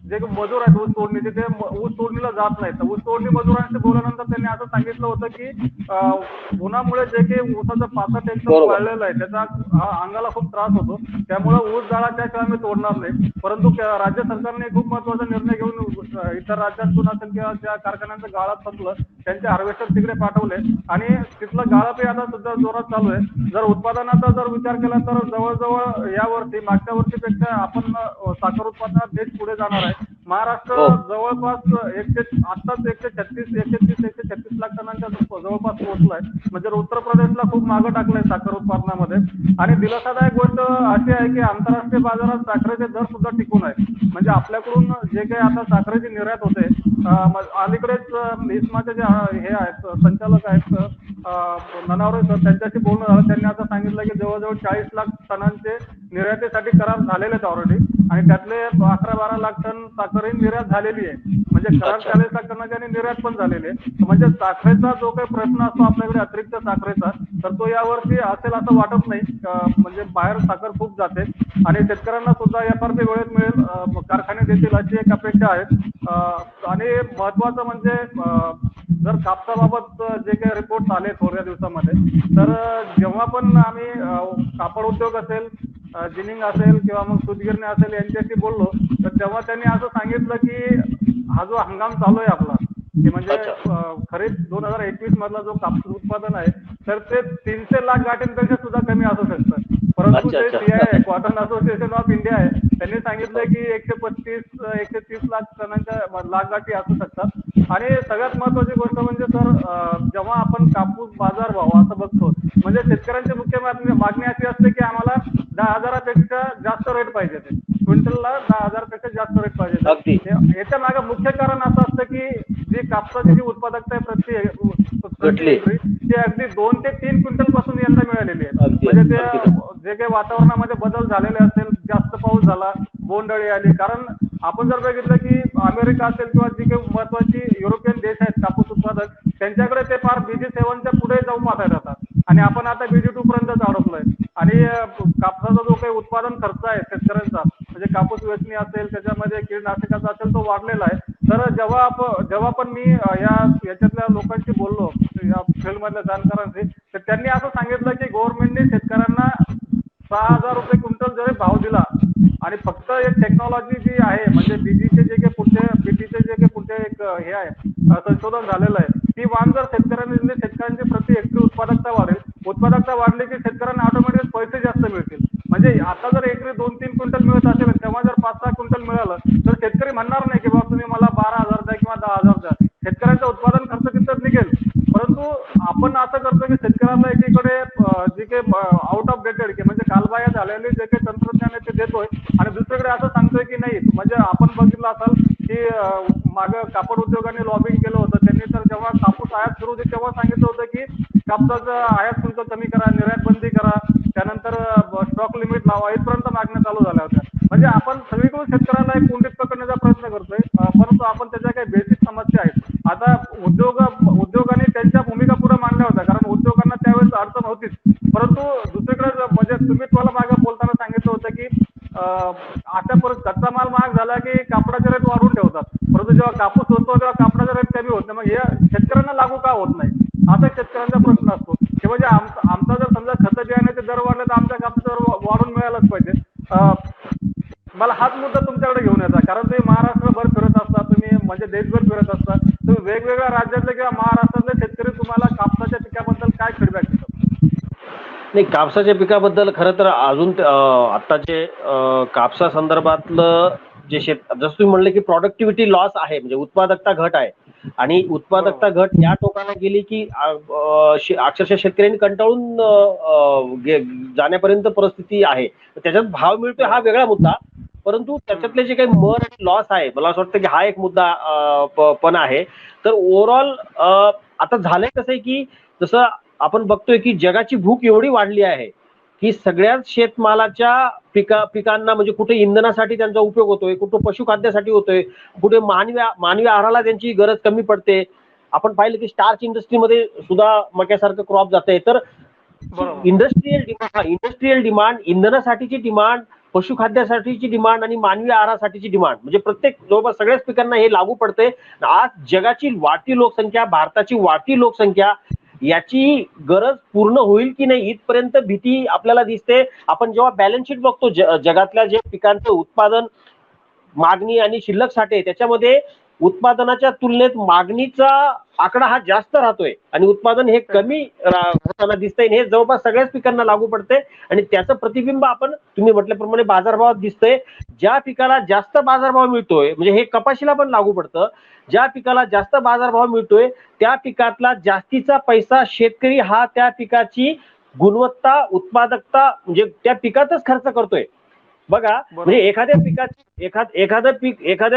A: जे मजूर आहेत ऊस तोडणीचे ते ऊस तोडणीला जात नाहीत. ऊस तोडणी मजुरांशी बोलल्यानंतर त्यांनी असं सांगितलं होतं की उन्हामुळे जे काही ऊसाचं पाचट एकदम वाढलेलं आहे त्याचा अंगाला खूप त्रास होतो, त्यामुळे ऊस जाळा त्याशिवाय आम्ही तोडणार नाही. परंतु राज्य सरकारने खूप महत्वाचा निर्णय घेऊन इतर राज्यांतून असेल किंवा ज्या कारखान्यांचं गाळा संपलं त्यांचे हार्वेस्टर तिकडे पाठवले आणि तिथलं गाळपही आता सुद्धा जोरात चालू आहे. जर उत्पादनाचा जर विचार केला तर जवळजवळ या वर्षी मागच्या वर्षीपेक्षा आपण साखर उत्पादनात देश पुढे जाणार आहे. महाराष्ट्र जवळपास आत्ताच 136 लाख टनांच्या जवळपास पोहोचलाय. म्हणजे उत्तर प्रदेशला खूप मागं टाकलंय साखर उत्पादनामध्ये. आणि दिलासादायक गोष्ट अशी आहे की आंतरराष्ट्रीय बाजारात साखरेचे दर सुद्धा टिकून आहेत. म्हणजे आपल्याकडून जे काही आता साखरेची निर्यात होते, अलीकडेच इस्माचे जे हे आहेत संचालक आहेत ननावरे सर, त्यांच्याशी बोलणं झालं. त्यांनी आता सांगितलं की जवळजवळ 40 लाख टनांचे निर्यातीसाठी करार झालेले आहेत ऑलरेडी आणि त्यातले 11-12 लाख टन साखर ही निर्यात झालेली आहे. म्हणजे करार 40 लाख टनाची आणि निर्यात पण झालेली आहे. म्हणजे साखरेचा जो काही प्रश्न असतो आपल्याकडे अतिरिक्त साखरेचा, तर तो यावर्षी असेल असं वाटत नाही. म्हणजे बाहेर साखर खूप जाते आणि शेतकऱ्यांना सुद्धा एफआरपी वेळेत मिळेल, कारखाने देतील अशी एक अपेक्षा आहे. आणि महत्वाचं म्हणजे जर कापसाबाबत जे काही रिपोर्ट आले थोड्या दिवसामध्ये, तर जेव्हा पण आम्ही कापड उद्योग असेल, जिनिंग असेल किंवा मग सूतगिरणी असेल यांच्याशी बोललो, तर तेव्हा त्यांनी असं सांगितलं की हा जो हंगाम चालू आहे आपला की म्हणजे खरीप 2021 मधला जो कापूस उत्पादन आहे तर ते 300 लाख गाठींपेक्षा सुद्धा कमी असू शकतं. परंतु जे CAI cotton association of India आहे त्यांनी सांगितलंय की 130 लाख टनांच्या लाख गाठी असू शकतात. आणि सगळ्यात महत्वाची गोष्ट म्हणजे सर, जेव्हा आपण कापूस बाजार भाव असं बघतो, म्हणजे शेतकऱ्यांची मुख्य मागणी अशी असते की आम्हाला 10,000पेक्षा जास्त रेट पाहिजे, ते क्विंटलला 10,000पेक्षा जास्त रेट पाहिजे. याच्या मागे मुख्य कारण असं असतं की जी कापसाची जी उत्पादकता आहे ती अगदी 2 ते 3 क्विंटल पासून यंदा मिळालेली आहे. म्हणजे ते जे काही वातावरणामध्ये बदल झालेले असेल, जास्त पाऊस झाला, बोंडअळी आली. कारण आपण जर बघितलं की अमेरिका असेल किंवा जी काही महत्वाची युरोपियन देश आहेत कापूस उत्पादक, त्यांच्याकडे ते फार BG7च्या पुढे जाऊन पाहत जातात आणि आपण आता BG2 पर्यंतच अडकलोय. आणि कापसाचा जो काही उत्पादन खर्च आहे शेतकऱ्यांचा, म्हणजे कापूस वेचणी असेल, त्याच्यामध्ये कीटकनाशकाचा असेल, तो वाढलेला आहे. तर जेव्हा पण मी याच्यातल्या लोकांशी बोललो, या फील्डमधल्या जाणकारांशी, तर त्यांनी असं सांगितलं की गव्हर्नमेंटने शेतकऱ्यांना 6,000 रुपये क्विंटल जरी भाव दिला आणि फक्त एक टेक्नॉलॉजी जी आहे, म्हणजे बीटीचे जे काही पुढचे एक हे आहे संशोधन झालेलं आहे, ती वाण जर शेतकऱ्यांनी दिली, शेतकऱ्यांची प्रति हेक्टरी उत्पादकता वाढेल. उत्पादकता वाढली की शेतकऱ्यांना ऑटोमॅटिक पैसे जास्त मिळतील. म्हणजे आता जर एकरी 2-3 क्विंटल मिळत असेल, तेव्हा जर 5-6 क्विंटल मिळालं तर शेतकरी म्हणणार नाही की बाबा तुम्ही मला 12,000 द्या किंवा 10,000 द्या. शेतकऱ्यांचं उत्पादन खर्च तिथंच निघेल. परंतु आपण असं करतो की शेतकऱ्याला एकीकडे जे काही आउट ऑफ डेटेड की म्हणजे कालबाह्य झालेले जे काही तंत्रज्ञान आहे ते देतोय आणि दुसरीकडे असं सांगतोय की नाही. म्हणजे आपण बघितलं असाल की मागं कापड उद्योगाने लॉबिंग केलं होतं. त्यांनी तर जेव्हा कापूस आयात सुरू होती तेव्हा सांगितलं होतं की कापसाचं आयात शुल्क कमी करा, निर्यात बंदी करा, त्यानंतर स्टॉक लिमिट लावा, इथपर्यंत मागण्या चालू झाल्या होत्या. म्हणजे आपण सगळीकडून शेतकऱ्याला एक कोंडीत पकडण्याचा प्रयत्न करतोय, परंतु आपण त्याच्या काही बेसिक समस्या आहेत. आता उद्योगाने त्यांच्या भूमिका पुढे मांडल्या होत्या, कारण उद्योगांना त्यावेळेस अडचण होतीच. परंतु दुसरीकडे म्हणजे तुम्ही मला मागे बोलताना सांगितलं होतं की अशा कच्चा माल महाग झाला की कापडाचे रेट वाढवून ठेवतात, परंतु जेव्हा कापूस होतो तेव्हा कापडाचा रेट कमी होत नाही. मग हे शेतकऱ्यांना लागू का होत नाही, असा शेतकऱ्यांचा प्रश्न असतो. की म्हणजे आमचा जर समजा खत बियाण्याचे दर वाढले तर आमच्या कापसाचा दर वाढून मिळालाच पाहिजे. मला हाच मुद्दा तुमच्याकडे घेऊन येतात, कारण तुम्ही महाराष्ट्रभर फिरत असता, तुम्ही म्हणजे देशभर फिरत असता, तुम्ही वेगवेगळ्या राज्यातले किंवा महाराष्ट्रातले शेतकरी तुम्हाला कापसाच्या पिकाबद्दल काय फीडबॅक देतात?
B: नाही, कापसाच्या पिकाबद्दल खरं तर अजून आत्ताचे कापसा संदर्भातलं जे जसं तुम्ही म्हणले की प्रॉडक्टिव्हिटी लॉस आहे, म्हणजे उत्पादकता घट आहे आणि उत्पादकता घट या टोकाला गेली की अक्षरशः शेतकऱ्यांनी कंटाळून जाण्यापर्यंत परिस्थिती आहे. त्याच्यात भाव मिळतोय हा वेगळा मुद्दा, परंतु त्याच्यातले जे काही मर आणि लॉस आहे, मला असं वाटतं की हा एक मुद्दा पण आहे. तर ओव्हरऑल आता झालंय कसं आहे की जसं आपण बघतोय की जगाची भूक एवढी वाढली आहे की सगळ्याच शेतमालाच्या पिकांना म्हणजे कुठे इंधनासाठी त्यांचा उपयोग होतोय, कुठे पशुखाद्यासाठी होतोय, कुठे मानवी आहाराला त्यांची गरज कमी पडते. आपण पाहिलं की स्टार्च इंडस्ट्रीमध्ये सुद्धा मक्यासारखं क्रॉप जातंय. तर इंडस्ट्रीयल डिमांड, इंधनासाठीची डिमांड, पशुखाद्यासाठीची डिमांड आणि मानवी आहारासाठीची डिमांड, म्हणजे प्रत्येक जवळपास सगळ्याच पिकांना हे लागू पडते. आज जगाची वाढती लोकसंख्या, भारताची वाढती लोकसंख्या याची गरज पूर्ण होईल की नाही इथपर्यंत भीती आपल्याला दिसते. आपण जेव्हा बॅलन्स शीट बघतो जगातल्या जे पिकांचं उत्पादन, मागणी आणि शिल्लक साठे, त्याच्यामध्ये उत्पादनाच्या तुलनेत मागणीचा आकडा हा जास्त राहतोय आणि उत्पादन हे कमी होताना दिसतंय. हे जवळपास सगळ्याच पिकांना लागू पडते आणि त्याचं प्रतिबिंब आपण तुम्ही म्हटल्याप्रमाणे बाजारभावात दिसतंय. ज्या पिकाला जास्त बाजारभाव मिळतोय, म्हणजे हे कपाशीला पण लागू पडतं, ज्या पिकाला जास्त बाजारभाव मिळतोय त्या पिकातला जास्तीचा पैसा शेतकरी हा त्या पिकाची गुणवत्ता, उत्पादकता म्हणजे त्या पिकातच खर्च करतोय. बघा, म्हणजे एखाद्या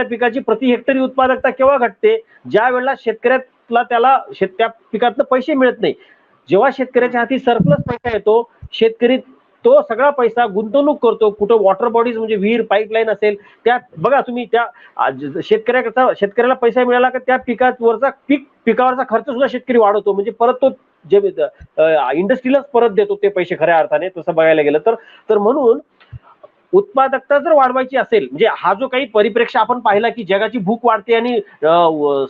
B: पिकाची प्रति हेक्टरी उत्पादकता केव्हा घटते? ज्या वेळेला शेतकऱ्याला त्या पिकातनं पैसे मिळत नाही. जेव्हा शेतकऱ्याच्या हाती सरप्लस पैसा येतो, शेतकरी तो सगळा पैसा गुंतवणूक करतो कुठं वॉटर बॉडीज म्हणजे विहीर, पाईपलाईन असेल त्यात. बघा तुम्ही त्या शेतकऱ्याला पैसा मिळाला का त्या पिकावरचा खर्च सुद्धा शेतकरी वाढवतो, म्हणजे परत तो जे इंडस्ट्रीलाच परत देतो ते पैसे खऱ्या अर्थाने तसं बघायला गेलं तर म्हणून उत्पादकता जर वाढवायची असेल, म्हणजे हा जो काही परिप्रेक्ष्य आपण पाहिला की जगाची भूक वाढते आणि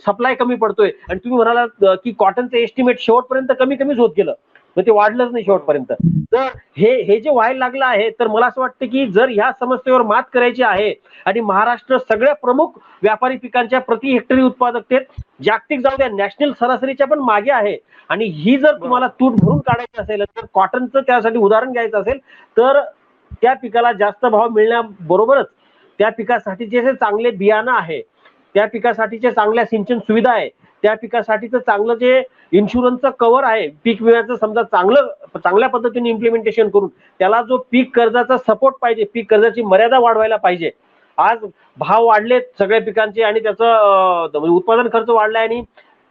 B: सप्लाय कमी पडतोय, आणि तुम्ही म्हणाला की कॉटनचं एस्टिमेट शेवटपर्यंत कमी कमीच होत गेलं, मग ते वाढलंच नाही शेवटपर्यंत. तर हे जे व्हायला लागलं आहे, तर मला असं वाटतं की जर ह्या समस्येवर मात करायची आहे आणि महाराष्ट्र सगळ्या प्रमुख व्यापारी पिकांच्या प्रति हेक्टरी उत्पादकतेत जागतिक जाऊ द्या नॅशनल सरासरीच्या पण मागे आहे, आणि ही जर तुम्हाला तूट भरून काढायची असेल तर कॉटनचं त्यासाठी उदाहरण घ्यायचं असेल तर त्या पिकाला जास्त भाव मिळण्याबरोबरच त्या पिकासाठीचे जे चांगले बियाणं आहे, त्या पिकासाठीचे चांगल्या सिंचन सुविधा आहे, त्या पिकासाठीचं चांगलं जे इन्शुरन्सचं कव्हर आहे, पीक विम्याचं समजा चांगल्या पद्धतीने इम्प्लिमेंटेशन करून त्याला जो पीक कर्जाचा सपोर्ट पाहिजे, पीक कर्जाची मर्यादा वाढवायला पाहिजे. आज भाव वाढलेत सगळ्या पिकांचे आणि त्याचं उत्पादन खर्च वाढलाय आणि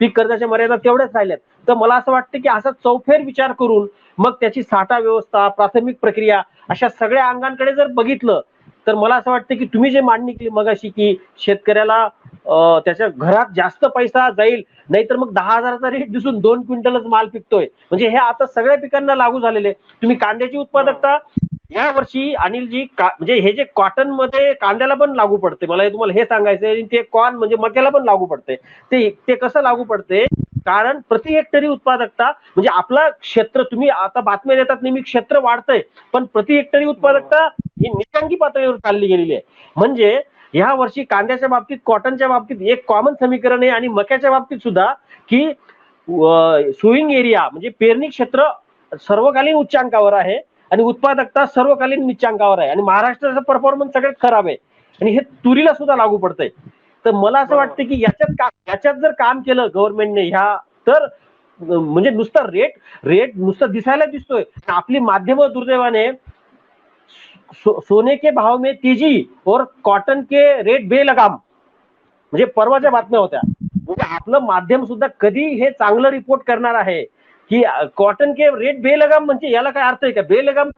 B: पीक कर्जाच्या मर्यादा तेवढ्याच राहिल्यात. तर मला असं वाटतं की असा चौफेर विचार करून मग त्याची साठा व्यवस्था, प्राथमिक प्रक्रिया अशा सगळ्या अंगांकडे जर बघितलं तर मला असं वाटतं की तुम्ही जे मांडणी केली मगाशी की शेतकऱ्याला त्याच्या घरात जास्त पैसा जाईल, नाहीतर मग 10,000चा रेट दिसून 2 क्विंटलच माल पिकतोय, म्हणजे हे आता सगळ्या पिकांना लागू झालेले. तुम्ही कांद्याची उत्पादकता या वर्षी अनिलजी म्हणजे हे जे कॉटन मध्ये कांद्याला पण लागू पडते, मला तुम्हाला हे सांगायचंय, ते कॉर्न म्हणजे मक्याला पण लागू पडते. ते कसं लागू पडते? कारण प्रति हेक्टरी उत्पादकता म्हणजे आपलं क्षेत्र, तुम्ही आता बातम्या देतात नेहमी क्षेत्र वाढतंय, पण प्रति हेक्टरी उत्पादकता ही निसंगी पातळीवर चालली गेलेली आहे. म्हणजे ह्या वर्षी कांद्याच्या बाबतीत, कॉटनच्या बाबतीत एक कॉमन समीकरण आहे आणि मक्याच्या बाबतीत सुद्धा की सोईंग एरिया म्हणजे पेरणी क्षेत्र सर्वकालीन उच्चांकावर आहे आणि उत्पादकता सर्वकालीन निच्चांकावर आहे, आणि महाराष्ट्राचा परफॉर्मन्स सगळ्यात खराब आहे आणि हे तुरीला सुद्धा लागू पडतंय. तर मला असं वाटतं की याच्यात जर काम केलं गव्हर्नमेंटने ह्या, तर म्हणजे नुसता रेट नुसता दिसायला दिसतोय, आपली माध्यम दुर्दैवाने सोने के भाव में तेजी और कॉटन के रेट बेलगाम, म्हणजे परवाच्या बातम्या होत्या. म्हणजे आपलं माध्यम सुद्धा कधी हे चांगलं रिपोर्ट करणार आहे की कॉटन के रेट बेलगाम, म्हणजे याला काय अर्थ आहे का बेलगाम?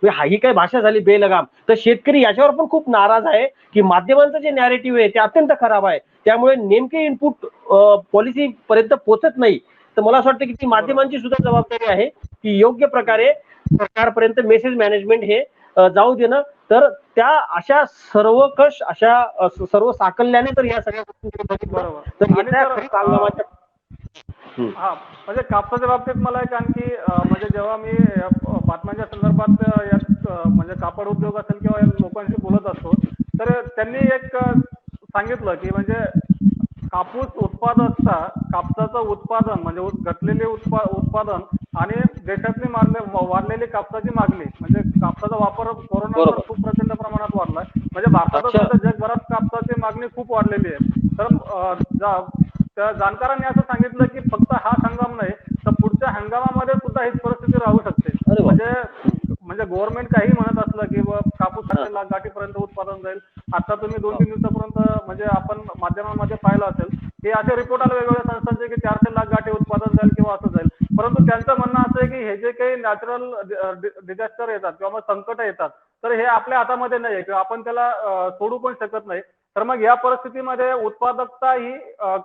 B: ही काय भाषा झाली बेलगाम? तर शेतकरी याच्यावर पण खूप नाराज आहे की माध्यमांचं जे नॅरेटिव्ह आहे ते अत्यंत खराब आहे, त्यामुळे नेमके इनपुट पॉलिसी पर्यंत पोहोचत नाही. तर मला असं वाटतं की ती माध्यमांची सुद्धा जबाबदारी आहे की योग्य प्रकारे सरकारपर्यंत मेसेज मॅनेजमेंट हे जाऊ देणं. तर त्या अशा सर्वकष अशा सर्व साकल्याने तर या सगळ्या गोष्टी
A: हा, म्हणजे कापसाच्या बाबतीत मला एक आणखी म्हणजे जेव्हा मी बातम्यांच्या संदर्भात यात म्हणजे कापड उद्योग असेल किंवा लोकांशी बोलत असतो, तर त्यांनी एक सांगितलं की म्हणजे कापूस उत्पादकता, कापसाचं उत्पादन म्हणजे घटलेले उत्पादन आणि देशातली वाढलेली कापसाची मागणी म्हणजे कापसाचा वापर कोरोनानंतर
B: बरोबर.
A: खूप प्रचंड प्रमाणात वाढलाय. म्हणजे भारतातच
B: अच्छा.
A: नव्हे तर जगभरात कापसाची मागणी खूप वाढलेली आहे. तर त्या जाणकारांनी असं सांगितलं की फक्त हाच हंगाम नाही तर पुढच्या हंगामामध्ये सुद्धा हीच परिस्थिती राहू शकते.
B: अरे
A: म्हणजे
B: बाप.
A: म्हणजे गव्हर्नमेंट काही म्हणत असलं की कापूस
B: हा.
A: 400 लाख गाठीपर्यंत उत्पादन जाईल. आता तुम्ही
B: हा.
A: 2-3 दिवसापर्यंत म्हणजे आपण माध्यमांमध्ये पाहिलं असेल की असे रिपोर्ट आले वेगवेगळ्या संस्थांचे की 400 लाख गाठी उत्पादन जाईल किंवा असं जाईल. परंतु त्यांचं म्हणणं असं आहे की हे जे काही नॅचरल डिझास्टर येतात किंवा मग संकट येतात तर हे आपल्या हातामध्ये नाही किंवा आपण त्याला सोडू पण शकत नाही. तर मग या परिस्थितीमध्ये उत्पादकता ही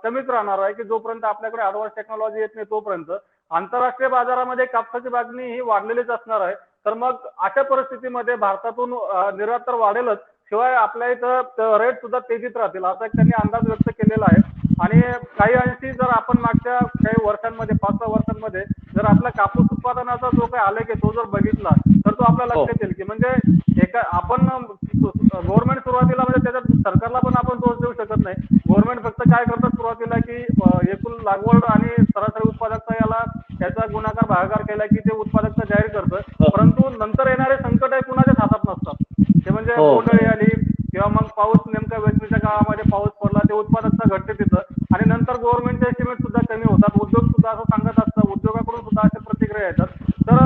A: कमीच राहणार आहे की जोपर्यंत आपल्याकडे ऍडव्हान्स टेक्नॉलॉजी येत नाही तोपर्यंत. आंतरराष्ट्रीय बाजारामध्ये कापसाची मागणी ही वाढलेलीच असणार आहे. तर मग अशा परिस्थितीमध्ये भारतातून निर्यात तर वाढेलच शिवाय आपल्या इथं रेट सुद्धा तेजीत राहतील असा एक त्यांनी अंदाज व्यक्त केलेला आहे. आणि काही अंशी जर आपण मागच्या काही वर्षांमध्ये 5-6 वर्षांमध्ये जर आपल्या कापूस उत्पादनाचा जो काही आलेख आहे तो जर बघितला तर तो आपल्या
B: हो.
A: लक्षात येईल की म्हणजे एका आपण गव्हर्नमेंट सुरुवातीला म्हणजे त्याच्यात सरकारला पण आपण दोष देऊ शकत नाही. गव्हर्नमेंट फक्त काय करतात सुरुवातीला की एकूण लागवड आणि सरासरी उत्पादकता याचा गुणाकार भागाकार केला की ते उत्पादकता जाहीर करतं.
B: हो.
A: परंतु नंतर येणारे संकट आहे कुणाच्याच हातात नसतात. ते म्हणजे
B: हो.
A: बोंडअळी आली किंवा मग पाऊस नेमका वेचणीच्या काळामध्ये पाऊस पडला ते उत्पादकता घटते तिथं आणि नंतर गव्हर्नमेंटचे एस्टिमेट सुद्धा कमी होतात. उद्योग सुद्धा असं सांगत असतात उद्योगाकडून सुद्धा अशा प्रतिक्रिया येतात. तर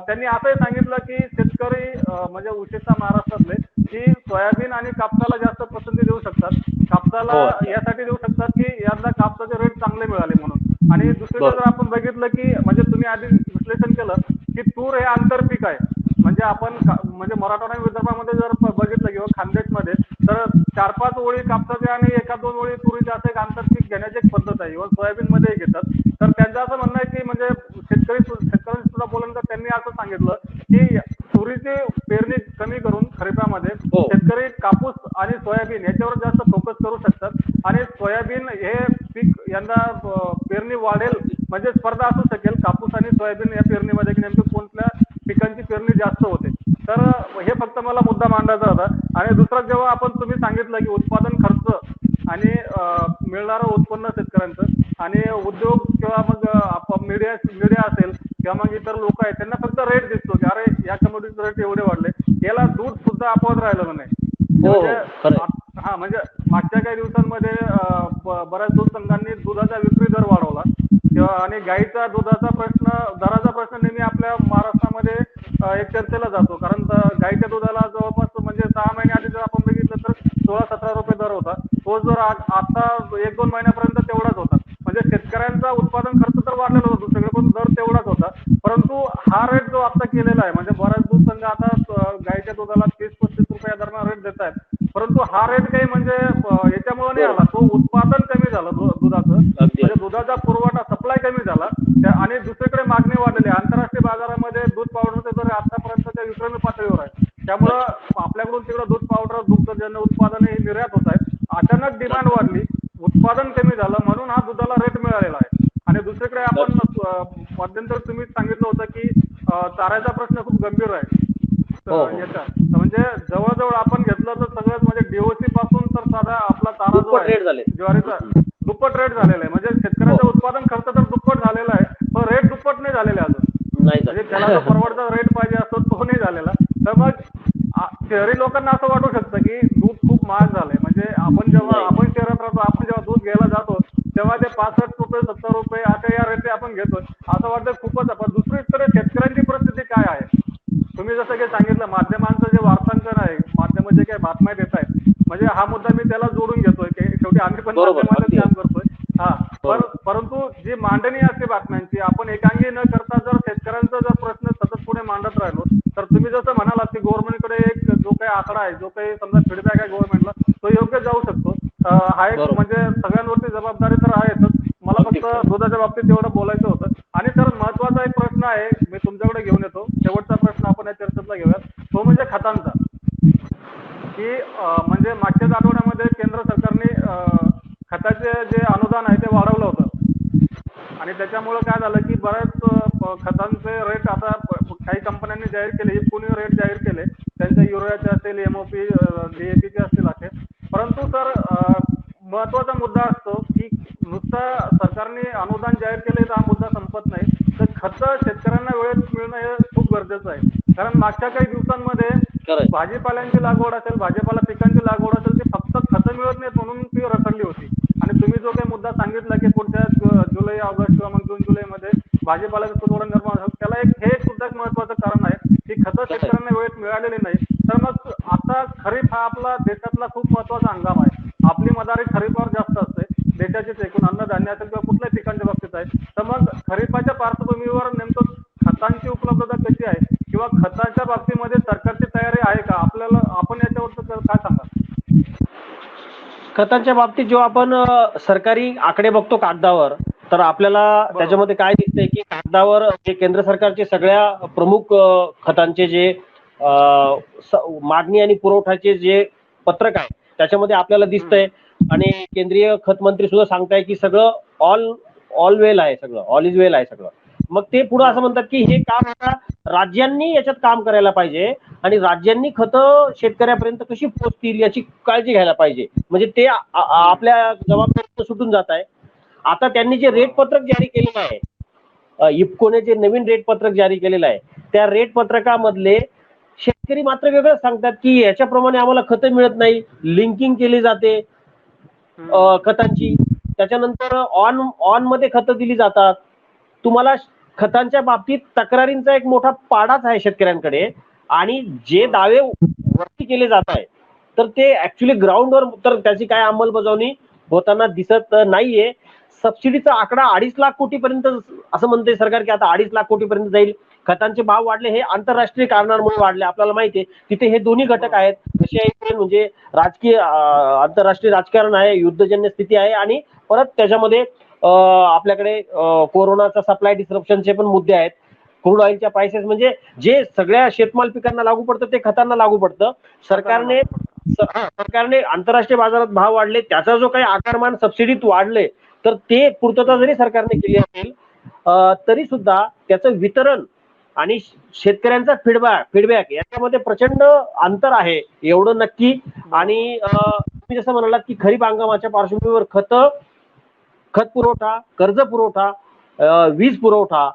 A: त्यांनी असंही सांगितलं की शेतकरी म्हणजे विशेषतः महाराष्ट्रातले की सोयाबीन आणि कापसाला जास्त पसंती देऊ शकतात. कापसाला
B: हो. अच्छा.
A: यासाठी देऊ शकतात की यंदा कापसाचे रेट चांगले मिळाले म्हणून. आणि दुसरीकडे जर
B: बरोबर.
A: आपण बघितलं की म्हणजे तुम्ही आधी विश्लेषण केलं की तूर हे आंतरपीक आहे. म्हणजे आपण म्हणजे मराठवाडा आणि विदर्भामध्ये जर बघितलं किंवा खानदेशमध्ये तर 4-5 ओळी कापसाच्या आणि 1-2 ओळी तुरीच्या असं एक आंतरपीक घेण्याची एक पद्धत आहे. इव्हन सोयाबीनमध्ये घेतात. तर त्यांचं असं म्हणणं आहे की म्हणजे शेतकऱ्यांशी सुद्धा बोलून तर त्यांनी असं सांगितलं की तुरीची पेरणी कमी करून खरीपामध्ये
B: हो.
A: शेतकरी कापूस आणि सोयाबीन याच्यावर जास्त फोकस करू शकतात आणि सोयाबीन हे पीक यंदा पेरणी वाढेल
B: अगदी.
A: म्हणजे स्पर्धा असू शकेल कापूस आणि सोयाबीन या पेरणीमध्ये की नेमकं कोणत्या पिकांची पेरणी जास्त होते. तर हे फक्त मला मुद्दा मांडायचा होता. आणि दुसरा जेव्हा तुम्ही सांगितलं की उत्पादन खर्च आणि मिळणारं उत्पन्न शेतकऱ्यांचं आणि उद्योग किंवा मग मीडिया असेल किंवा मग इतर लोक आहेत त्यांना फक्त रेट दिसतो की अरे या कमोडिटीचे रेट एवढे वाढले. याला दूध सुद्धा अपवाद राहिलेलं नाही. ते
B: हो.
A: म्हणजे
B: हो. खरंय.
A: हा म्हणजे मागच्या काही दिवसांमध्ये बऱ्याच दूध संघांनी दुधाचा विक्री दर वाढवला किंवा आणि गाईचा दुधाचा दराचा प्रश्न नेहमी आपल्या महाराष्ट्रामध्ये एक चर्चेला जातो. कारण गाईच्या दुधाला जवळपास म्हणजे 6 महिने आधी जर आपण बघितलं तर 16-17 रुपये दर होता. तो जर आता 1-2 महिन्यापर्यंत तेवढाच होता. म्हणजे शेतकऱ्यांचा उत्पादन खर्च तर वाढलेला होता दुसरीकडे पण दर तेवढाच होता. परंतु हा रेट जो आता केलेला आहे म्हणजे बऱ्याच दूध संघ आता गाईच्या दुधाला 30-35 रुपये दरम्यान रेट देत आहेत. परंतु हा रेट काही म्हणजे याच्यामुळे नाही आला.
B: बरोबर.
A: तो उत्पादन कमी झालं दुधाचं.
B: अगदी.
A: म्हणजे दुधाचा पुरवठा सप्लाय कमी झाला आणि दुसरीकडे मागणी वाढलेली आहे. आंतरराष्ट्रीय बाजारामध्ये दूध पावडरचे दर आतापर्यंतच्या विक्रमी पातळीवर आहे. त्यामुळं
B: अच्छा.
A: आपल्याकडून तिकडे दूध पावडर दुग्धजन्य उत्पादने ही निर्यात होत आहेत. अचानक डिमांड वाढली, उत्पादन कमी झालं म्हणून हा दुधाला रेट मिळालेला आहे. आणि दुसरीकडे आपण
B: अच्छा.
A: मध्यंतरी तुम्ही सांगितलं होतं की चाऱ्याचा प्रश्न खूप गंभीर आहे.
B: हो. हो.
A: याचा म्हणजे जवळजवळ आपण घेतलं तर सगळंच म्हणजे डीओसी पासून तर साधा आपला चारा जो
B: दुप्पट
A: आहे
B: रेट झाले.
A: ज्वारीचा दुप्पट रेट झालेला आहे. म्हणजे
B: हो.
A: शेतकऱ्याचं उत्पादन खर्च तर दुप्पट झालेला आहे पण रेट दुप्पट नाही झालेला अजून.
B: नाही
A: म्हणजे
B: झाले.
A: त्याला जो परवडता रेट पाहिजे असतो तो नाही झालेला. तर मग शहरी लोकांना असं वाटू शकतं की दूध खूप महाग झालंय. म्हणजे
B: नाही.
A: आपण शहरात राहतो आपण जेव्हा दूध घ्यायला जातो तेव्हा ते 65 रुपये 70 रुपये अशा या रेटने आपण घेतो. असं वाटतं खूपच आहे. पण दुसरीकडे शेतकऱ्यांची परिस्थिती काय आहे? तुम्ही जसं काही सांगितलं माध्यमांचं जे वार्तांकन आहे माध्यम जे काही बातम्या देत आहेत म्हणजे हा मुद्दा मी त्याला जोडून घेतोय की शेवटी आम्ही पण
B: बरोबर.
A: माध्यमातच
B: अगदी.
A: काम करतोय. हा
B: बरोबर.
A: परंतु जी मांडणी असते बातम्यांची आपण एकांगी न करता जर शेतकऱ्यांचा जर प्रश्न सतत पुढे मांडत राहिलो तर तुम्ही जसं म्हणालात की गव्हर्नमेंटकडे एक जो काही आकडा आहे जो काही समजा फीडबॅक आहे गव्हर्नमेंटला तो योग्य जाऊ शकतो. हा एक
B: बरोबर.
A: म्हणजे सगळ्यांवरती जबाबदारी तर आहेतच. मला
B: अगदी
A: फक्त
B: खरं.
A: दुधाच्या बाबतीत एवढं बोलायचं होतं. आणि सर महत्वाचा एक प्रश्न आहे मी तुमच्याकडे घेऊन येतो. शेवटचा प्रश्न आपण या चर्चेतला घेऊयात. तो म्हणजे खतांचा. की म्हणजे मागच्याच आठवड्यामध्ये केंद्र सरकारने खताचे जे अनुदान आहे ते वाढवलं होतं. आणि त्याच्यामुळे काय झालं की बऱ्याच खतांचे रेट आता काही कंपन्यांनी जाहीर केले इफकोनी रेट जाहीर केले त्यांच्या युरियाचे असेल एमओपी डीएपीचे असतील असे. परंतु सर महत्वाचा मुद्दा असतो सरकारने अनुदान जाहीर केले तर हा मुद्दा संपत नाही. तर खतं शेतकऱ्यांना वेळेत मिळणं हे खूप गरजेचं आहे. कारण मागच्या काही दिवसांमध्ये भाजीपाल्यांची लागवड असेल, भाजीपाला पिकांची लागवड असेल, ती फक्त खतं मिळत नाहीत म्हणून ती रखडली होती. आणि तुम्ही जो काही मुद्दा सांगितला की पुढच्या जुलै ऑगस्ट किंवा मग जून जुलैमध्ये भाजीपाल्याचा तुटवडा निर्माण होतो, त्याला हे सुद्धा एक महत्वाचं कारण आहे की खतं शेतकऱ्यांना वेळेत मिळालेली नाही. तर मग आता खरीप हा आपला देशातला खूप महत्वाचा हंगाम आहे. आपली मदारी खरीपावर जास्त असते. देशाचीच एकूण अन्नधान्य असेल किंवा कुठल्याही पिकांच्या बाबतीत आहे. तर मग खरीपाच्या पार्श्वभूमीवर नेमकं खतांची उपलब्धता कशी आहे किंवा खताच्या बाबतीमध्ये सरकारची तयारी आहे का? आपण याच्यावर काय सांगाल?
B: खतांच्या बाबतीत जेव्हा आपण सरकारी आकडे बघतो कागदावर, तर आपल्याला त्याच्यामध्ये काय दिसतंय की कागदावर जे केंद्र सरकारचे सगळ्या प्रमुख खतांचे जे मागणी आणि पुरवठ्याचे जे पत्रक आहे त्याच्यामध्ये आपल्याला दिसतंय. आणि केंद्रीय खत मंत्री सुद्धा सांगताय की सगळं ऑल वेल आहे, सगळं ऑल इज वेल आहे सगळं. मग ते पुढे असं म्हणतात की हे काम आता राज्यांनी याच्यात काम करायला पाहिजे आणि राज्यांनी खतं शेतकऱ्यापर्यंत कशी पोहोचतील याची काळजी घ्यायला पाहिजे. म्हणजे ते आपल्या जबाबदारीतून सुटून जात आहे. आता त्यांनी जे रेट पत्रक जारी केलेलं आहे, इफकोने जे नवीन रेट पत्रक जारी केलेलं आहे, त्या रेट पत्रकामधले शेतकरी मात्र वेगळं सांगतात की याच्याप्रमाणे आम्हाला खतं मिळत नाही, लिंकिंग केली जाते खतांची, त्याच्यानंतर ऑन मध्ये खतं दिली जातात. तुम्हाला खतांच्या बाबतीत तक्रारींचा एक मोठा पाडाच आहे शेतकऱ्यांकडे. आणि जे दावे वरती केले जात आहे तर ते ऍक्च्युली ग्राउंडवर तर त्याची काय अंमलबजावणी होताना दिसत नाहीये. सबसिडीचा आकडा 2.5 लाख कोटीपर्यंत असं म्हणते सरकार की आता 2.5 लाख कोटीपर्यंत जाईल. खतांचे भाव वाढले हे आंतरराष्ट्रीय कारणांमुळे वाढले, आपल्याला माहिती आहे. तिथे हे दोन्ही घटक आहेत, रशिया युक्रेन म्हणजे राजकीय आंतरराष्ट्रीय राजकारण आहे, युद्धजन्य स्थिती आहे आणि परत त्याच्यामध्ये आपल्याकडे कोरोनाचा सप्लाय डिस्रप्शनचे पण मुद्दे आहेत. क्रूड ऑइलच्या प्राइसेस म्हणजे जे सगळ्या शेतमाल पिकांना लागू पडतं ते खतांना लागू पडतं. सरकारने आंतरराष्ट्रीय बाजारात भाव वाढले, त्याचा जो काही आकारमान सबसिडीत वाढले तर ते पूर्तता जरी सरकारने केली असेल तरी सुद्धा त्याचं वितरण आणि शेतकऱ्यांचा फीडबॅक याच्यामध्ये प्रचंड अंतर आहे, एवढं नक्की. आणि तुम्ही जसं म्हणालात की खरीप हंगामाच्या पार्श्वभूमीवर खत पुरवठा, कर्ज पुरवठा, वीज पुरवठा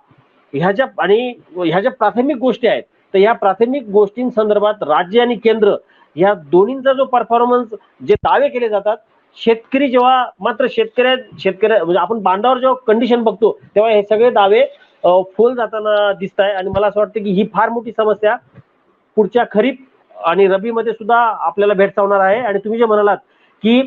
B: ह्या ज्या प्राथमिक गोष्टी आहेत, तर ह्या प्राथमिक गोष्टींसंदर्भात राज्य आणि केंद्र या दोन्हींचा जो परफॉर्मन्स, जे दावे केले जातात, शेतकरी जेव्हा मात्र शेतकऱ्या म्हणजे आपण बांधावर जेव्हा कंडिशन बघतो तेव्हा हे सगळे दावे फोल जाताना दिसत आहे. आणि मला असं वाटतं की ही फार मोठी समस्या पुढच्या खरीप आणि रबीमध्ये सुद्धा आपल्याला भेडसावणार आहे. आणि तुम्ही जे म्हणालात की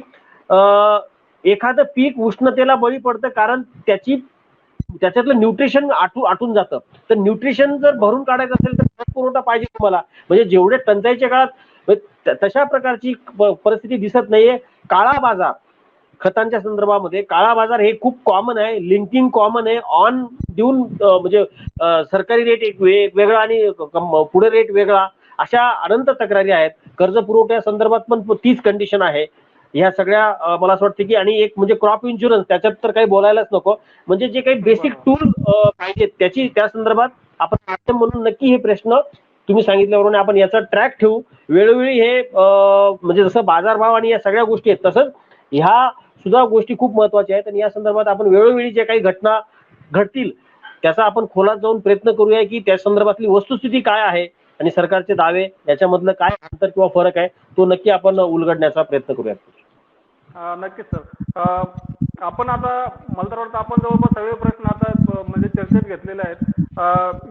B: एखादं पीक उष्णतेला बळी पडतं कारण त्याच्यातलं न्यूट्रिशन आटून जातं. तर न्यूट्रिशन जर भरून काढायचं असेल तर खत पुरवठा पाहिजे तुम्हाला. म्हणजे जेवढे टंचाईच्या काळात तशा प्रकारची परिस्थिती दिसत नाहीये. काळा बाजार खतांच्या संदर्भामध्ये, काळा बाजार हे खूप कॉमन आहे, लिंकिंग कॉमन आहे, ऑन देऊन म्हणजे सरकारी रेट एक वेगळा आणि पुढे रेट वेगळा, अशा अनंत तक्रारी आहेत. कर्ज पुरवठ्या संदर्भात पण तीच कंडिशन आहे. ह्या सगळ्या मला असं वाटतं की आणि एक म्हणजे क्रॉप इन्शुरन्स, त्याच्यात तर काही बोलायलाच नको. म्हणजे जे काही बेसिक टूल पाहिजेत त्या संदर्भात आपण माध्यम म्हणून नक्की हे प्रश्न तुम्ही सांगितल्यावरून आपण याचा ट्रॅक ठेवू. वेळोवेळी हे म्हणजे जसं बाजारभाव आणि या सगळ्या गोष्टी आहेत तसंच ह्या सुद्धा गोष्टी खूप महत्वाच्या आहेत. आणि या संदर्भात आपण वेळोवेळी जे काही घटना घडतील त्याचा आपण खोलात जाऊन प्रयत्न करूया की त्या संदर्भातली वस्तुस्थिती काय आहे आणि सरकारचे दावे याच्यामधलं काय अंतर किंवा फरक आहे तो नक्की आपण उलगडण्याचा प्रयत्न करूया.
A: नक्कीच सर. आपण आता मला तर वाटतं आपण जवळपास सगळे प्रश्न आता म्हणजे चर्चेत घेतलेले आहेत.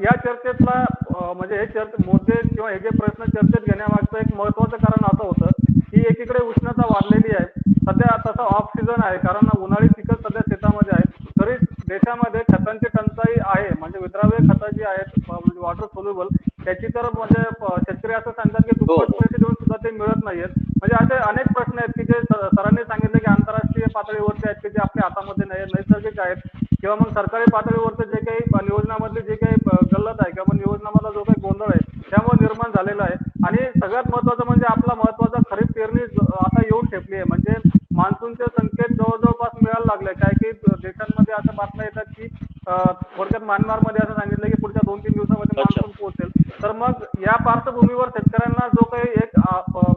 A: या चर्चेतला म्हणजे हे मुद्दे किंवा हे जे प्रश्न चर्चेत घेण्यामागचं एक महत्वाचं कारण असं होतं की एकीकडे उष्णता वाढलेली आहे, सध्या तसा ऑफ सीझन आहे कारण उन्हाळी पिकं सध्या शेतामध्ये आहेत, तरी देशामध्ये खतांची टंचाई आहे. म्हणजे विद्राव्य खतं जी आहेत म्हणजे वॉटर सोल्युबल त्याची तर म्हणजे शेतकरी असं सांगतात की दुप्पट पैसे देऊन सुद्धा ते मिळत नाहीयेत. म्हणजे असे अनेक प्रश्न आहेत की जे सरांनी सांगितलं की आंतरराष्ट्रीय पातळीवरचे आहेत की जे आपल्या हातामध्ये नाही, नैसर्गिक आहेत किंवा मग सरकारी पातळीवरचे जे काही नियोजनामधली जे काही गल्लत आहे किंवा नियोजनामधला जो काही गोंधळ आहे त्यामुळे निर्माण झालेला आहे. आणि सगळ्यात महत्वाचं म्हणजे आपला महत्वाचा खरीप पेरणी आता येऊन ठेपली आहे. म्हणजे मान्सूनचे संकेत जवळपास मिळायला लागले. काही देशांमध्ये असं बातम्या येतात की थोडक्यात म्यानमारमध्ये असं सांगितलं की पुढच्या 2-3 दिवसामध्ये मान्सून पोहोचेल. तर मग या पार्श्वभूमीवर शेतकऱ्यांना जो काही एक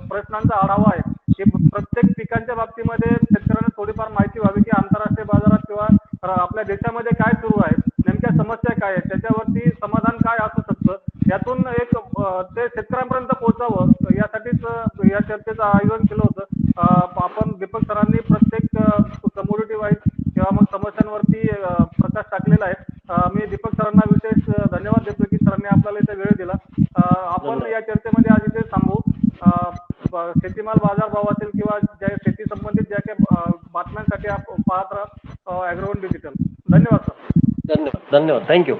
A: प्रश्नांचा आढावा आहे की प्रत्येक पिकांच्या बाबतीमध्ये शेतकऱ्यांना थोडीफार माहिती व्हावी की आंतरराष्ट्रीय बाजारात किंवा आपल्या देशामध्ये काय सुरू आहे, नेमक्या समस्या काय आहेत, त्याच्यावरती समाधान काय असू शकतं, यातून एक ते शेतकऱ्यांपर्यंत पोहोचावं यासाठीच या चर्चेचं आयोजन केलं होतं. आपण दीपक सरांनी प्रत्येक कम्युनिटी वाईज किंवा मग समस्यांवरती प्रकाश टाकलेला आहे. मी दीपक सरांना विशेष धन्यवाद देतो की सरांनी आपल्याला इथे वेळ दिला. आपण या चर्चेमध्ये आज इथे थांबू. शेतीमाल बाजारभाव असेल किंवा ज्या शेती संबंधित ज्या काही बातम्यांसाठी आपण पाहत राहा ॲग्रोवन डिजिटल. धन्यवाद सर.
B: धन्यवाद, थँक्यू.